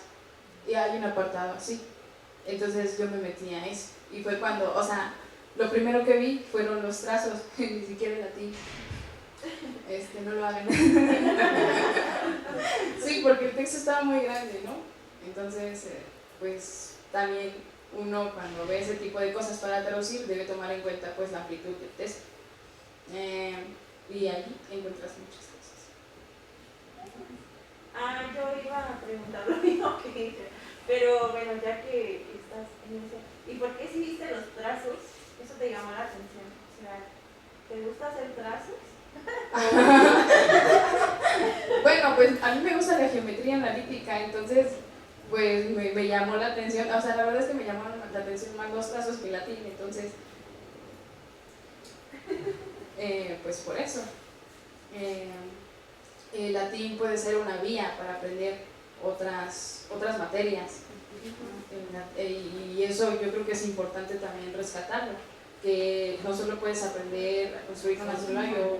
y hay un apartado así. Entonces yo me metí a eso y fue cuando, o sea, lo primero que vi fueron los trazos, ni siquiera en latín. No lo hagan. Sí, porque el texto estaba muy grande, ¿no? Entonces, pues también uno cuando ve ese tipo de cosas para traducir debe tomar en cuenta pues la amplitud del texto. Y allí encuentras muchas cosas. Yo iba a preguntar lo mismo que ella, pero bueno, ya que estás en eso, ¿y por qué si viste los trazos? Eso te llamó la atención. O sea, ¿te gusta hacer trazos? Bueno, pues a mí me gusta la geometría analítica, entonces pues me llamó la atención, o sea, la verdad es que me llamaron la atención más los trazos que el latín, entonces pues por eso. El latín puede ser una vía para aprender otras materias, y eso yo creo que es importante también rescatarlo, que no solo puedes aprender a construir un astrolabio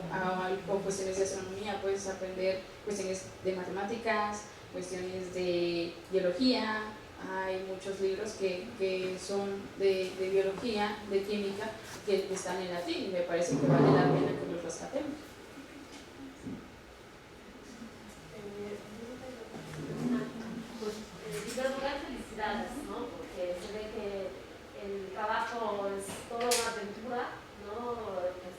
o cuestiones de astronomía, puedes aprender cuestiones de matemáticas, cuestiones de biología. Hay muchos libros que son de biología, de química, que están en latín, y me parece que vale la pena que los rescatemos. Pues, en primer lugar, felicidades, ¿no? Porque se ve que el trabajo es toda una aventura, ¿no?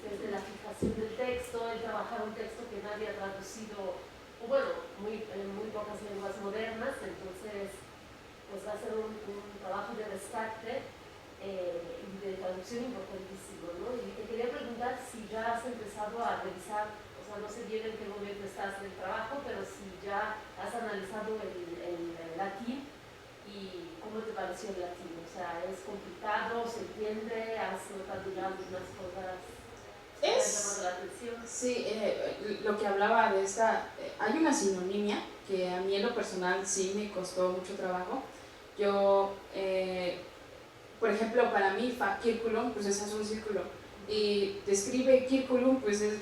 Desde la fijación del texto, el trabajar un texto que nadie ha traducido, o bueno, en muy pocas lenguas modernas, entonces pues va a ser un trabajo de rescate y de traducción importantísimo, ¿no? Y te quería preguntar si ya has empezado a revisar, o sea, no sé bien en qué momento estás del trabajo, pero si ya has analizado el latín y cómo te pareció el latín. O sea, ¿es complicado? ¿Se entiende? ¿Has notado ya algunas cosas que te han llamado la atención? Sí, lo que hablaba de hay una sinonimia que a mí en lo personal sí me costó mucho trabajo. Yo, por ejemplo, para mí, circulum, pues es un círculo, y describe circulum, pues es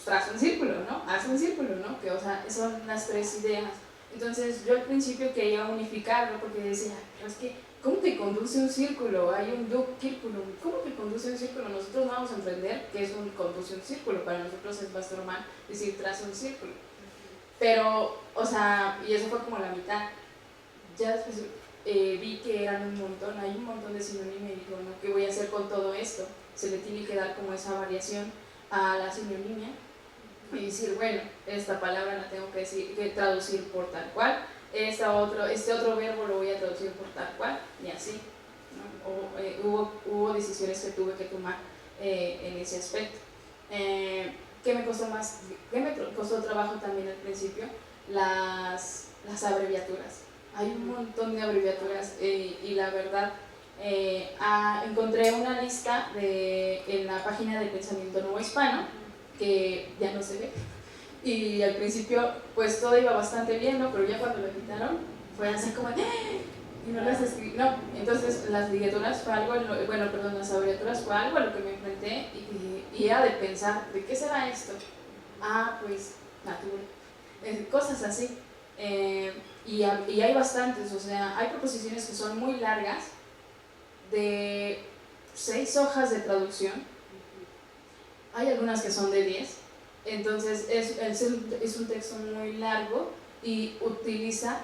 traza un círculo, ¿no? Haz un círculo, ¿no? Que, o sea, son las tres ideas. Entonces yo al principio quería unificarlo porque decía, pero es que ¿cómo que conduce un círculo? Hay un duc circulum. ¿Cómo que conduce un círculo? Nosotros no vamos a entender que es un conduce un círculo. Para nosotros es más normal decir traza un círculo. Pero, o sea, y eso fue como la mitad. Ya después vi que eran un montón, hay un montón de sinónimos y digo, bueno, ¿qué voy a hacer con todo esto? Se le tiene que dar como esa variación a la sinonimia y decir, bueno, esta palabra la tengo que traducir por tal cual, este otro verbo lo voy a traducir por tal cual, y así, ¿no? Hubo decisiones que tuve que tomar en ese aspecto. ¿Qué me costó más? ¿Qué me costó trabajo también al principio? Las abreviaturas. Hay un montón de abreviaturas y la verdad encontré una lista en la página del Pensamiento Nuevo Hispano que ya no se ve y al principio pues todo iba bastante bien, ¿no? Pero ya cuando lo quitaron fue así como y no las escribí, no, entonces las ligaduras fue algo, las abreviaturas fue algo a lo que me enfrenté y era de pensar, ¿de qué será esto? Pues natura, cosas así. Y hay bastantes, o sea, hay proposiciones que son muy largas, de 6 hojas de traducción, hay algunas que son de 10, entonces es un texto muy largo y utiliza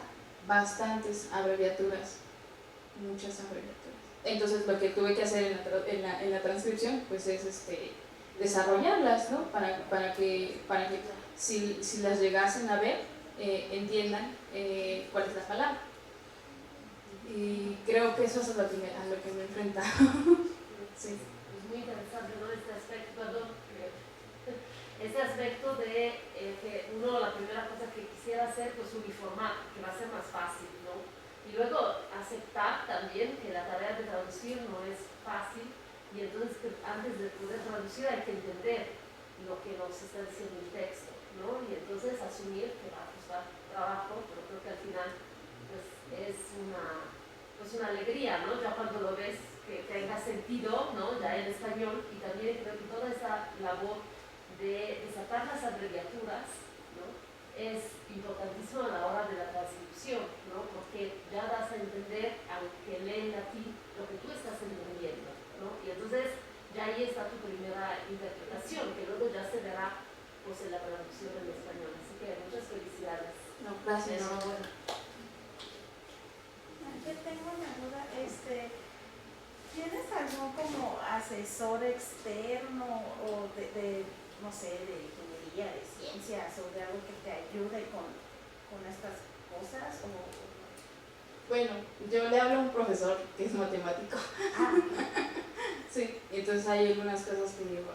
bastantes abreviaturas, muchas abreviaturas. Entonces lo que tuve que hacer en la transcripción pues es desarrollarlas, ¿no? Para que si las llegasen a ver, entiendan cuál es la palabra. Y creo que eso es a lo que me he enfrentado. Sí. Es muy interesante, ¿no? Este aspecto de que uno, la primera cosa que quisiera hacer, pues uniformar, que va a ser más fácil, ¿no? Y luego aceptar también que la tarea de traducir no es fácil y entonces que antes de poder traducir hay que entender lo que nos está diciendo el texto, ¿no? Y entonces asumir que va a costar trabajo, pero creo que al final pues es una alegría, ¿no? Ya cuando lo ves que tenga sentido, ¿no? Ya en español, y también creo que toda esa labor de desatar las abreviaturas, ¿no? Es importantísimo a la hora de la transcripción, ¿no? Porque ya das a entender al que lee en latín lo que tú estás entendiendo, ¿no? Y entonces ya ahí está tu primera interpretación, que luego ya se verá pues en la traducción en español. Así que muchas felicidades. No, gracias. Enhorabuena. Yo tengo una duda, ¿tienes algún como asesor externo o de no sé, de ingeniería, de ciencias o de algo que te ayude con estas cosas? Bueno, yo le hablo a un profesor que es matemático. Sí, entonces hay algunas cosas que digo,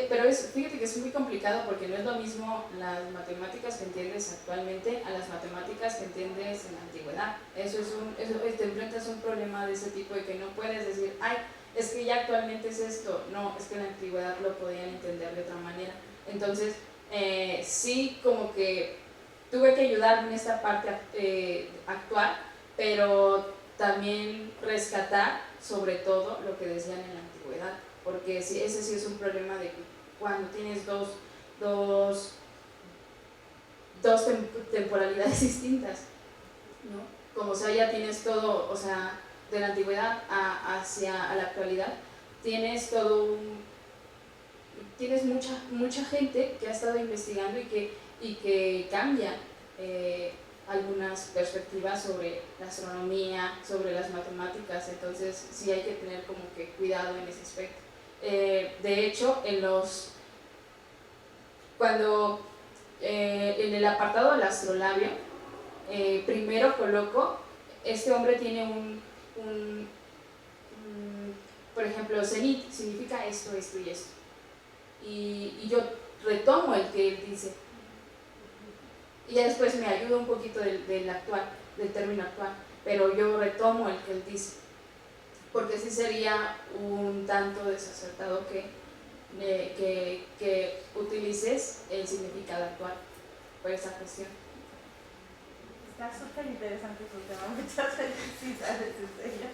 pero fíjate que es muy complicado porque no es lo mismo las matemáticas que entiendes actualmente a las matemáticas que entiendes en la antigüedad. Te enfrentas a un problema de ese tipo de que no puedes decir, es que ya actualmente es esto. No, es que en la antigüedad lo podían entender de otra manera. Entonces, sí, como que tuve que ayudar en esta parte actual, pero también rescatar sobre todo lo que decían en la antigüedad. Porque ese sí es un problema de que cuando tienes dos temporalidades distintas, ¿no? Como sea, ya tienes todo, o sea, de la antigüedad hacia la actualidad, tienes tienes mucha gente que ha estado investigando y que cambia algunas perspectivas sobre la astronomía, sobre las matemáticas, entonces sí hay que tener como que cuidado en ese aspecto. De hecho, en el apartado del astrolabio, primero coloco, este hombre tiene por ejemplo, cenit significa esto, esto y esto. Y yo retomo el que él dice. Y ya después me ayuda un poquito del término actual, pero yo retomo el que él dice. Porque sí sería un tanto desacertado que utilices el significado actual por esa cuestión. Está súper interesante tu tema, muchas felicidades, Cecilia.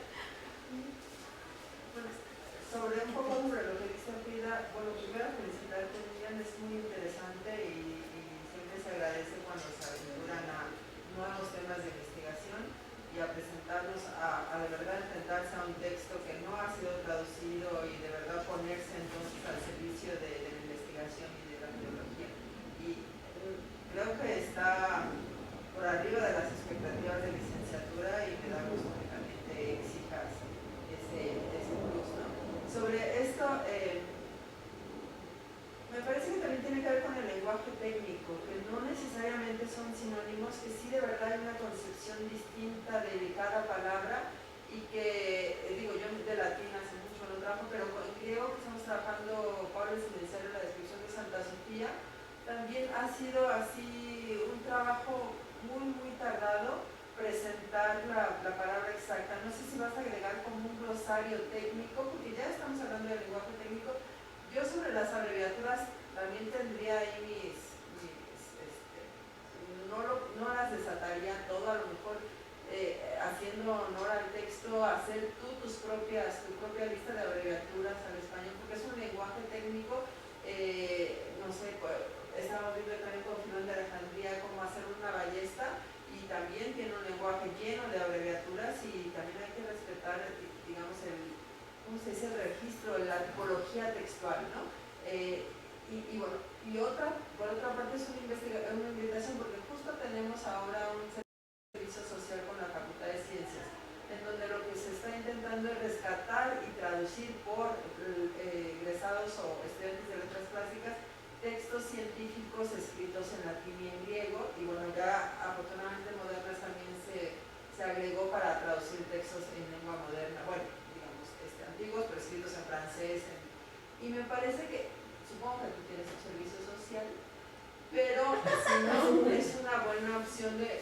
Sobre un poco sobre lo que dice Frida, bueno, primero felicitarte, Miriam, es muy interesante y siempre se agradece cuando se aventuran a nuevos temas de investigación y y a presentarnos a de verdad enfrentarse a un texto que no ha sido traducido y de verdad ponerse entonces al servicio de la investigación y de la biología. Y creo que está por arriba de las expectativas de licenciatura y me da gusto que también te exijas ese plus, ¿no? Sobre esto, me parece que también tiene que ver con el lenguaje técnico, que no necesariamente son sinónimos, que sí de verdad hay una concepción distinta de cada palabra y que, digo, yo de latín hace mucho no trabajo, pero en griego que estamos trabajando, Pablo es el inicio de la descripción de Santa Sofía, también ha sido así un trabajo muy tardado presentar la palabra exacta. No sé si vas a agregar como un glosario técnico, porque ya estamos hablando del lenguaje técnico. Yo sobre las abreviaturas también tendría ahí no las desataría todo, a lo mejor haciendo honor al texto, hacer tu propia lista de abreviaturas al español, porque es un lenguaje técnico, no sé, pues, estamos viendo también con Filón de Alejandría cómo hacer una ballesta y también tiene un lenguaje lleno de abreviaturas y también hay que respetar, digamos, ¿cómo se dice? El registro, la tipología textual, ¿no? Bueno, por otra parte es una invitación porque justo tenemos ahora un servicio social con la Facultad de Ciencias, en donde lo que se está intentando es rescatar y traducir por egresados o estudiantes de letras clásicas textos científicos escritos en latín y en griego, y bueno, ya afortunadamente Modernas también se agregó para traducir textos en lengua moderna, bueno, digamos, antiguos, pero escritos en francés, y me parece que, supongo que tú tienes un servicio social, pero si no, es una buena opción de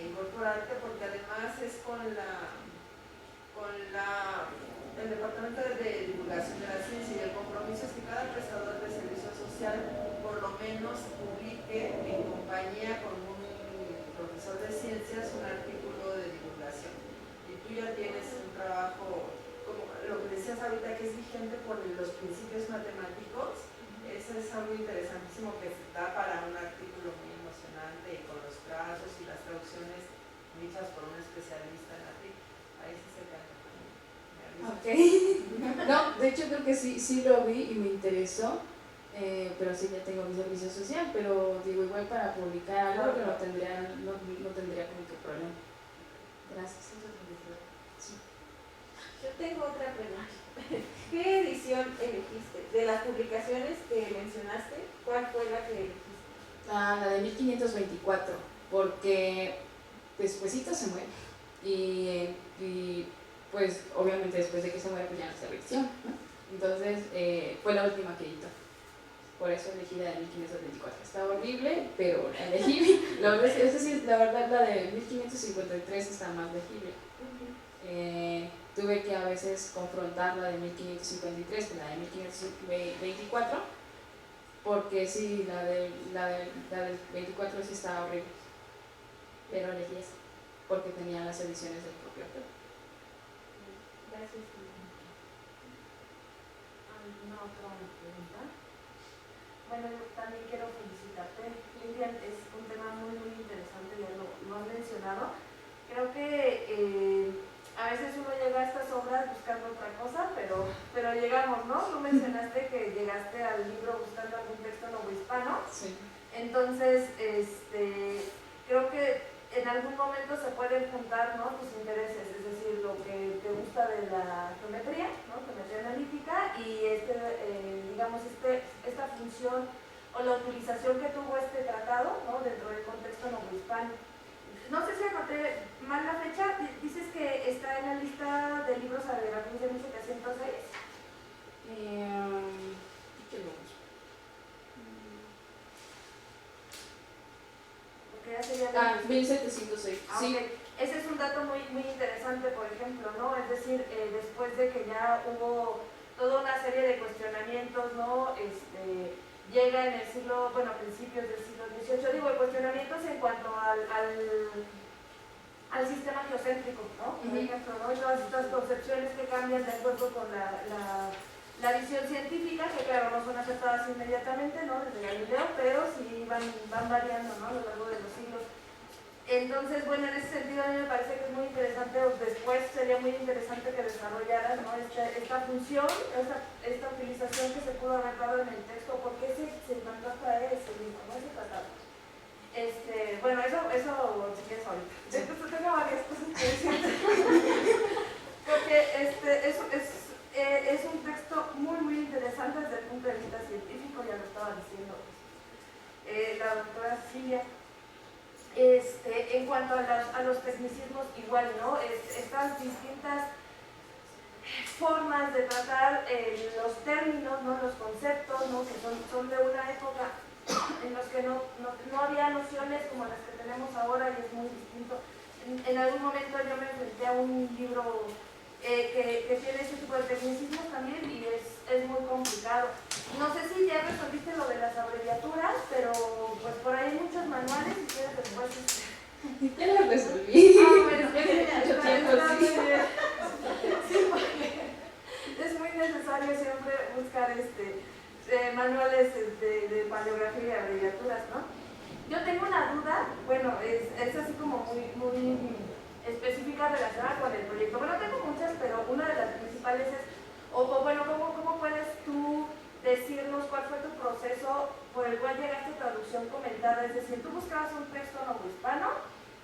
incorporarte, porque además es con el Departamento de Divulgación de la Ciencia, y el compromiso es que cada prestador de servicio social por lo menos publique en compañía con un profesor de ciencias un artículo de divulgación. Y tú ya tienes un trabajo, como lo que decías ahorita, que es vigente por los principios matemáticos. Eso es algo interesantísimo que se da para un artículo muy emocionante, y con los trazos y las traducciones hechas por un especialista en latín. Ahí sí se cae. Ok. No, de hecho creo que sí lo vi y me interesó, pero sí ya tengo mi servicio social, pero digo, igual para publicar algo que no tendría como que problema. Gracias. Sí. Yo tengo otra pregunta. ¿Qué edición elegiste? De las publicaciones que mencionaste, ¿cuál fue la que elegiste? La de 1524, porque despuesito se muere y pues obviamente después de que se muere pues ya no está revisión, ¿no? Entonces fue la última que editó, por eso elegí la de 1524. Está horrible, pero la elegí. La verdad la de 1553 está más legible. Tuve que a veces confrontar la de 1553 con la de 1524, porque sí, la del 24 sí estaba horrible, pero elegí esa porque tenía las ediciones del propio autor. Gracias. ¿Alguna otra pregunta? Bueno, yo también quiero felicitarte, Lilian, es un tema muy interesante, ya lo has mencionado. Creo que a veces uno llega a estas obras buscando otra cosa, pero llegamos, ¿no? Tú mencionaste que llegaste al libro buscando algún texto novohispano. Sí. Entonces, creo que en algún momento se pueden juntar, ¿no?, tus intereses, es decir, lo que te gusta de la geometría, ¿no?, geometría analítica, y esta función o la utilización que tuvo este tratado, ¿no?, dentro del contexto novohispano. No sé si anoté mal la fecha, dices que está en la lista de libros agregados de 1706. ¿Qué lo busco? Porque ya sería 1706. Sí. Okay. Ese es un dato muy interesante, por ejemplo, ¿no? Es decir, después de que ya hubo toda una serie de cuestionamientos, ¿no? Llega en el siglo, bueno, a principios del siglo XVIII, digo, cuestionamientos en cuanto al sistema geocéntrico, ¿no? Por ejemplo, ¿no? Y todas estas concepciones que cambian de acuerdo con la visión científica, que claro, no son aceptadas inmediatamente, ¿no?, desde Galileo, pero sí van variando, ¿no?, a lo largo de los siglos. Entonces, bueno, en ese sentido a mí me parece que es muy interesante, o después sería muy interesante que desarrollaras, ¿no? esta función, esta utilización que se pudo haber dado en el texto, ¿por qué se mandó a traer ese libro, no ese tratado? Bueno, eso si quieres ahorita. Entonces tengo varias cosas que decir. Porque es un texto muy, muy interesante desde el punto de vista científico, ya lo estaba diciendo la doctora Silvia. En cuanto a los tecnicismos, igual, ¿no? Estas distintas formas de tratar los términos, ¿no? Los conceptos, ¿no? Que son de una época en los que no había nociones como las que tenemos ahora y es muy distinto. En algún momento yo me enfrenté a un libro que tiene ese tipo de tecnicismos también y es muy complicado. No sé si ya resolviste lo de las abreviaturas, pero pues por ahí hay muchos manuales y quieres después... Ya lo resolví. Bueno, Mucho tiempo, sí. Sí, porque es muy necesario siempre buscar manuales de paleografía y abreviaturas, ¿no? Yo tengo una duda, bueno, es así como muy específica relacionada con el proyecto. Bueno, tengo muchas, pero una de las principales es, bueno, ¿cómo puedes tú decirnos cuál fue tu proceso por el cual llegaste a traducción comentada? Es decir, tú buscabas un texto novohispano,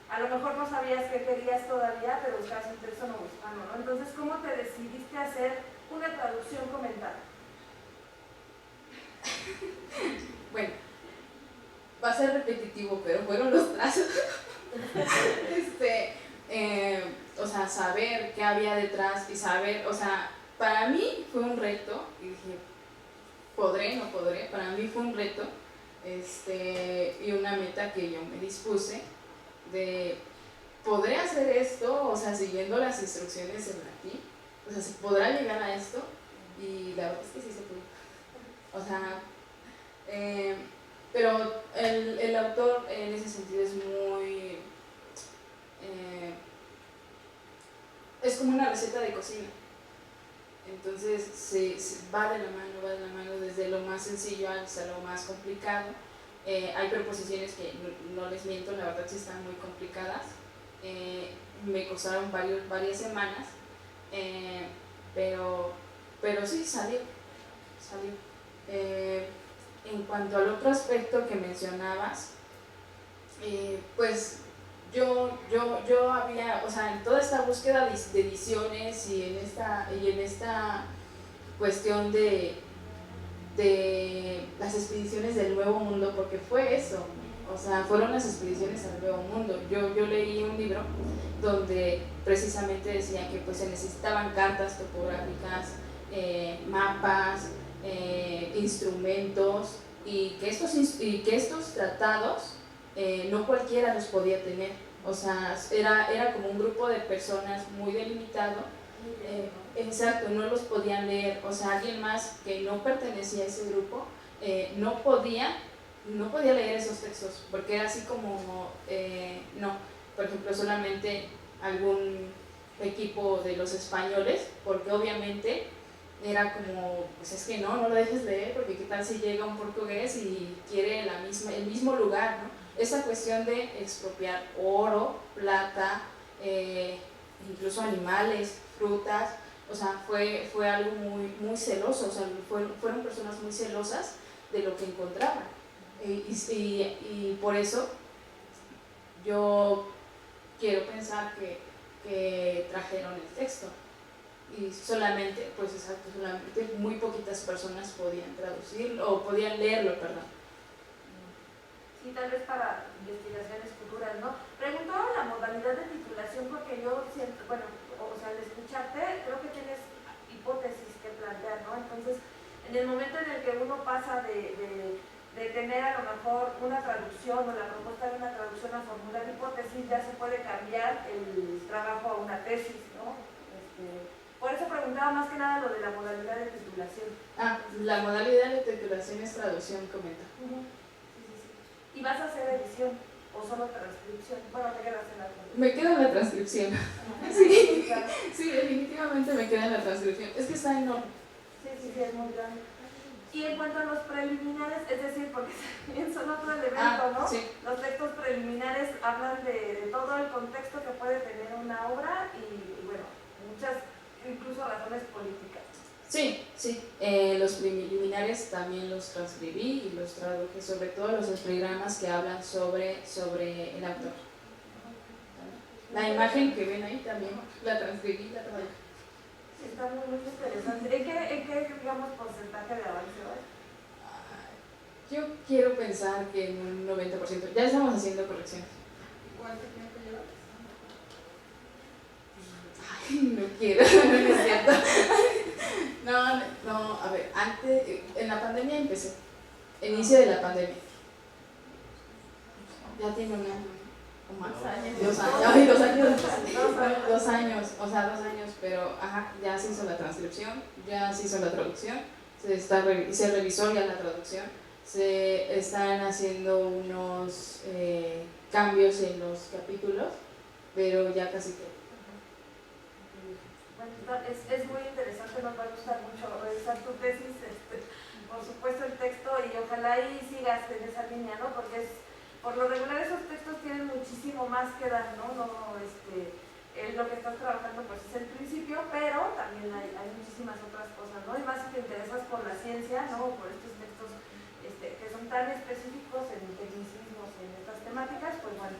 a lo mejor no sabías qué querías todavía, pero buscabas un texto novohispano, ¿no? Entonces, ¿cómo te decidiste a hacer una traducción comentada? Bueno, va a ser repetitivo, pero fueron los trazos. O sea, saber qué había detrás y saber, o sea, para mí fue un reto, y dije, ¿podré, no podré? Para mí fue un reto, y una meta que yo me dispuse de, ¿podré hacer esto? O sea, siguiendo las instrucciones en latín, o sea, ¿se podrá llegar a esto? Y la verdad es que sí se pudo. O sea, pero el autor en ese sentido es muy... es como una receta de cocina. Entonces va de la mano desde lo más sencillo hasta lo más complicado. Hay preposiciones que no les miento, la verdad sí están muy complicadas. Me costaron varias semanas, pero sí salió. En cuanto al otro aspecto que mencionabas, pues yo había, o sea, en toda esta búsqueda de ediciones y en esta cuestión de las expediciones del Nuevo Mundo, porque fue eso, o sea, fueron las expediciones al Nuevo Mundo. Yo leí un libro donde precisamente decía que pues se necesitaban cartas topográficas, mapas, instrumentos, y que estos tratados no cualquiera los podía tener. O sea, era como un grupo de personas muy delimitado. Exacto, no los podían leer. O sea, alguien más que no pertenecía a ese grupo no podía leer esos textos, porque era así como, no, por ejemplo, solamente algún equipo de los españoles, porque obviamente era como, pues es que no lo dejes leer, porque qué tal si llega un portugués y quiere el mismo lugar, ¿no? Esa cuestión de expropiar oro, plata, incluso animales, frutas, o sea, fue algo muy celoso, o sea, fueron personas muy celosas de lo que encontraban. Y por eso yo quiero pensar que trajeron el texto. Y solamente muy poquitas personas podían traducirlo, o podían leerlo, perdón. Sí, tal vez para investigaciones futuras, ¿no? Preguntaba la modalidad de titulación porque yo siento, bueno, o sea, al escucharte creo que tienes hipótesis que plantear, ¿no? Entonces, en el momento en el que uno pasa de tener a lo mejor una traducción o la propuesta de una traducción a formular hipótesis, ya se puede cambiar el trabajo a una tesis, ¿no? Por eso preguntaba más que nada lo de la modalidad de titulación. La modalidad de titulación es traducción, comenta. Sí. ¿Y vas a hacer edición o solo transcripción? Bueno, te quedas en la transcripción. Me quedo en la transcripción. Sí, sí, definitivamente me quedo en la transcripción. Es que está enorme. Sí, es muy grande. Y en cuanto a los preliminares, es decir, porque también son otro elemento, ¿no? Sí. Los textos preliminares hablan de todo el contexto que puede tener una obra y bueno, muchas, incluso razones políticas. Sí, sí. Los preliminares también los transcribí y los traduje, sobre todo los epigramas que hablan sobre el autor. La imagen que ven ahí también la transcribí, la traduje. Está muy interesante. ¿En qué digamos, porcentaje de avance va? Yo quiero pensar que en un 90%. Ya estamos haciendo correcciones. ¿Cuánto tiempo llevas? Ay, no quiero, no es cierto. No, a ver, antes, en la pandemia empecé. Inicio de la pandemia. Ya tiene un año. ¿O más? 2 años. 2 años. Ay, 2 años. 2 años, o sea, 2 años, pero ajá, ya se hizo la transcripción, ya se hizo la traducción, se revisó ya la traducción, se están haciendo unos cambios en los capítulos, pero ya casi que. Bueno, es muy interesante, nos va a gustar mucho revisar tu tesis, por supuesto el texto y ojalá y sigas en esa línea, ¿no? Porque por lo regular esos textos tienen muchísimo más que dar, ¿no? Lo que estás trabajando pues es el principio, pero también hay muchísimas otras cosas, ¿no? Y más si te interesas por la ciencia, ¿no? Por estos textos que son tan específicos en tecnicismos, en estas temáticas, pues bueno,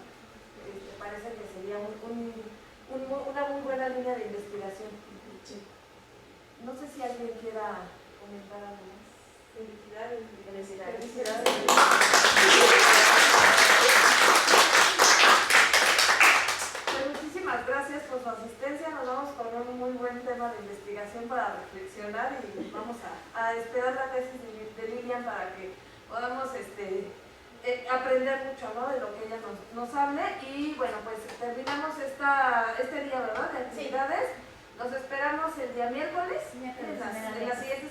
parece que sería una muy buena línea de investigación. Sí. No sé si alguien quiera comentar algo más. Felicidades. Felicidades. Pues muchísimas gracias por su asistencia. Nos vamos con un muy buen tema de investigación para reflexionar y vamos a esperar la tesis de Lilian para que podamos aprender mucho, ¿no? De lo que ella nos hable. Y bueno, pues terminamos este día, ¿verdad? De actividades. Nos esperamos el día miércoles en la siguiente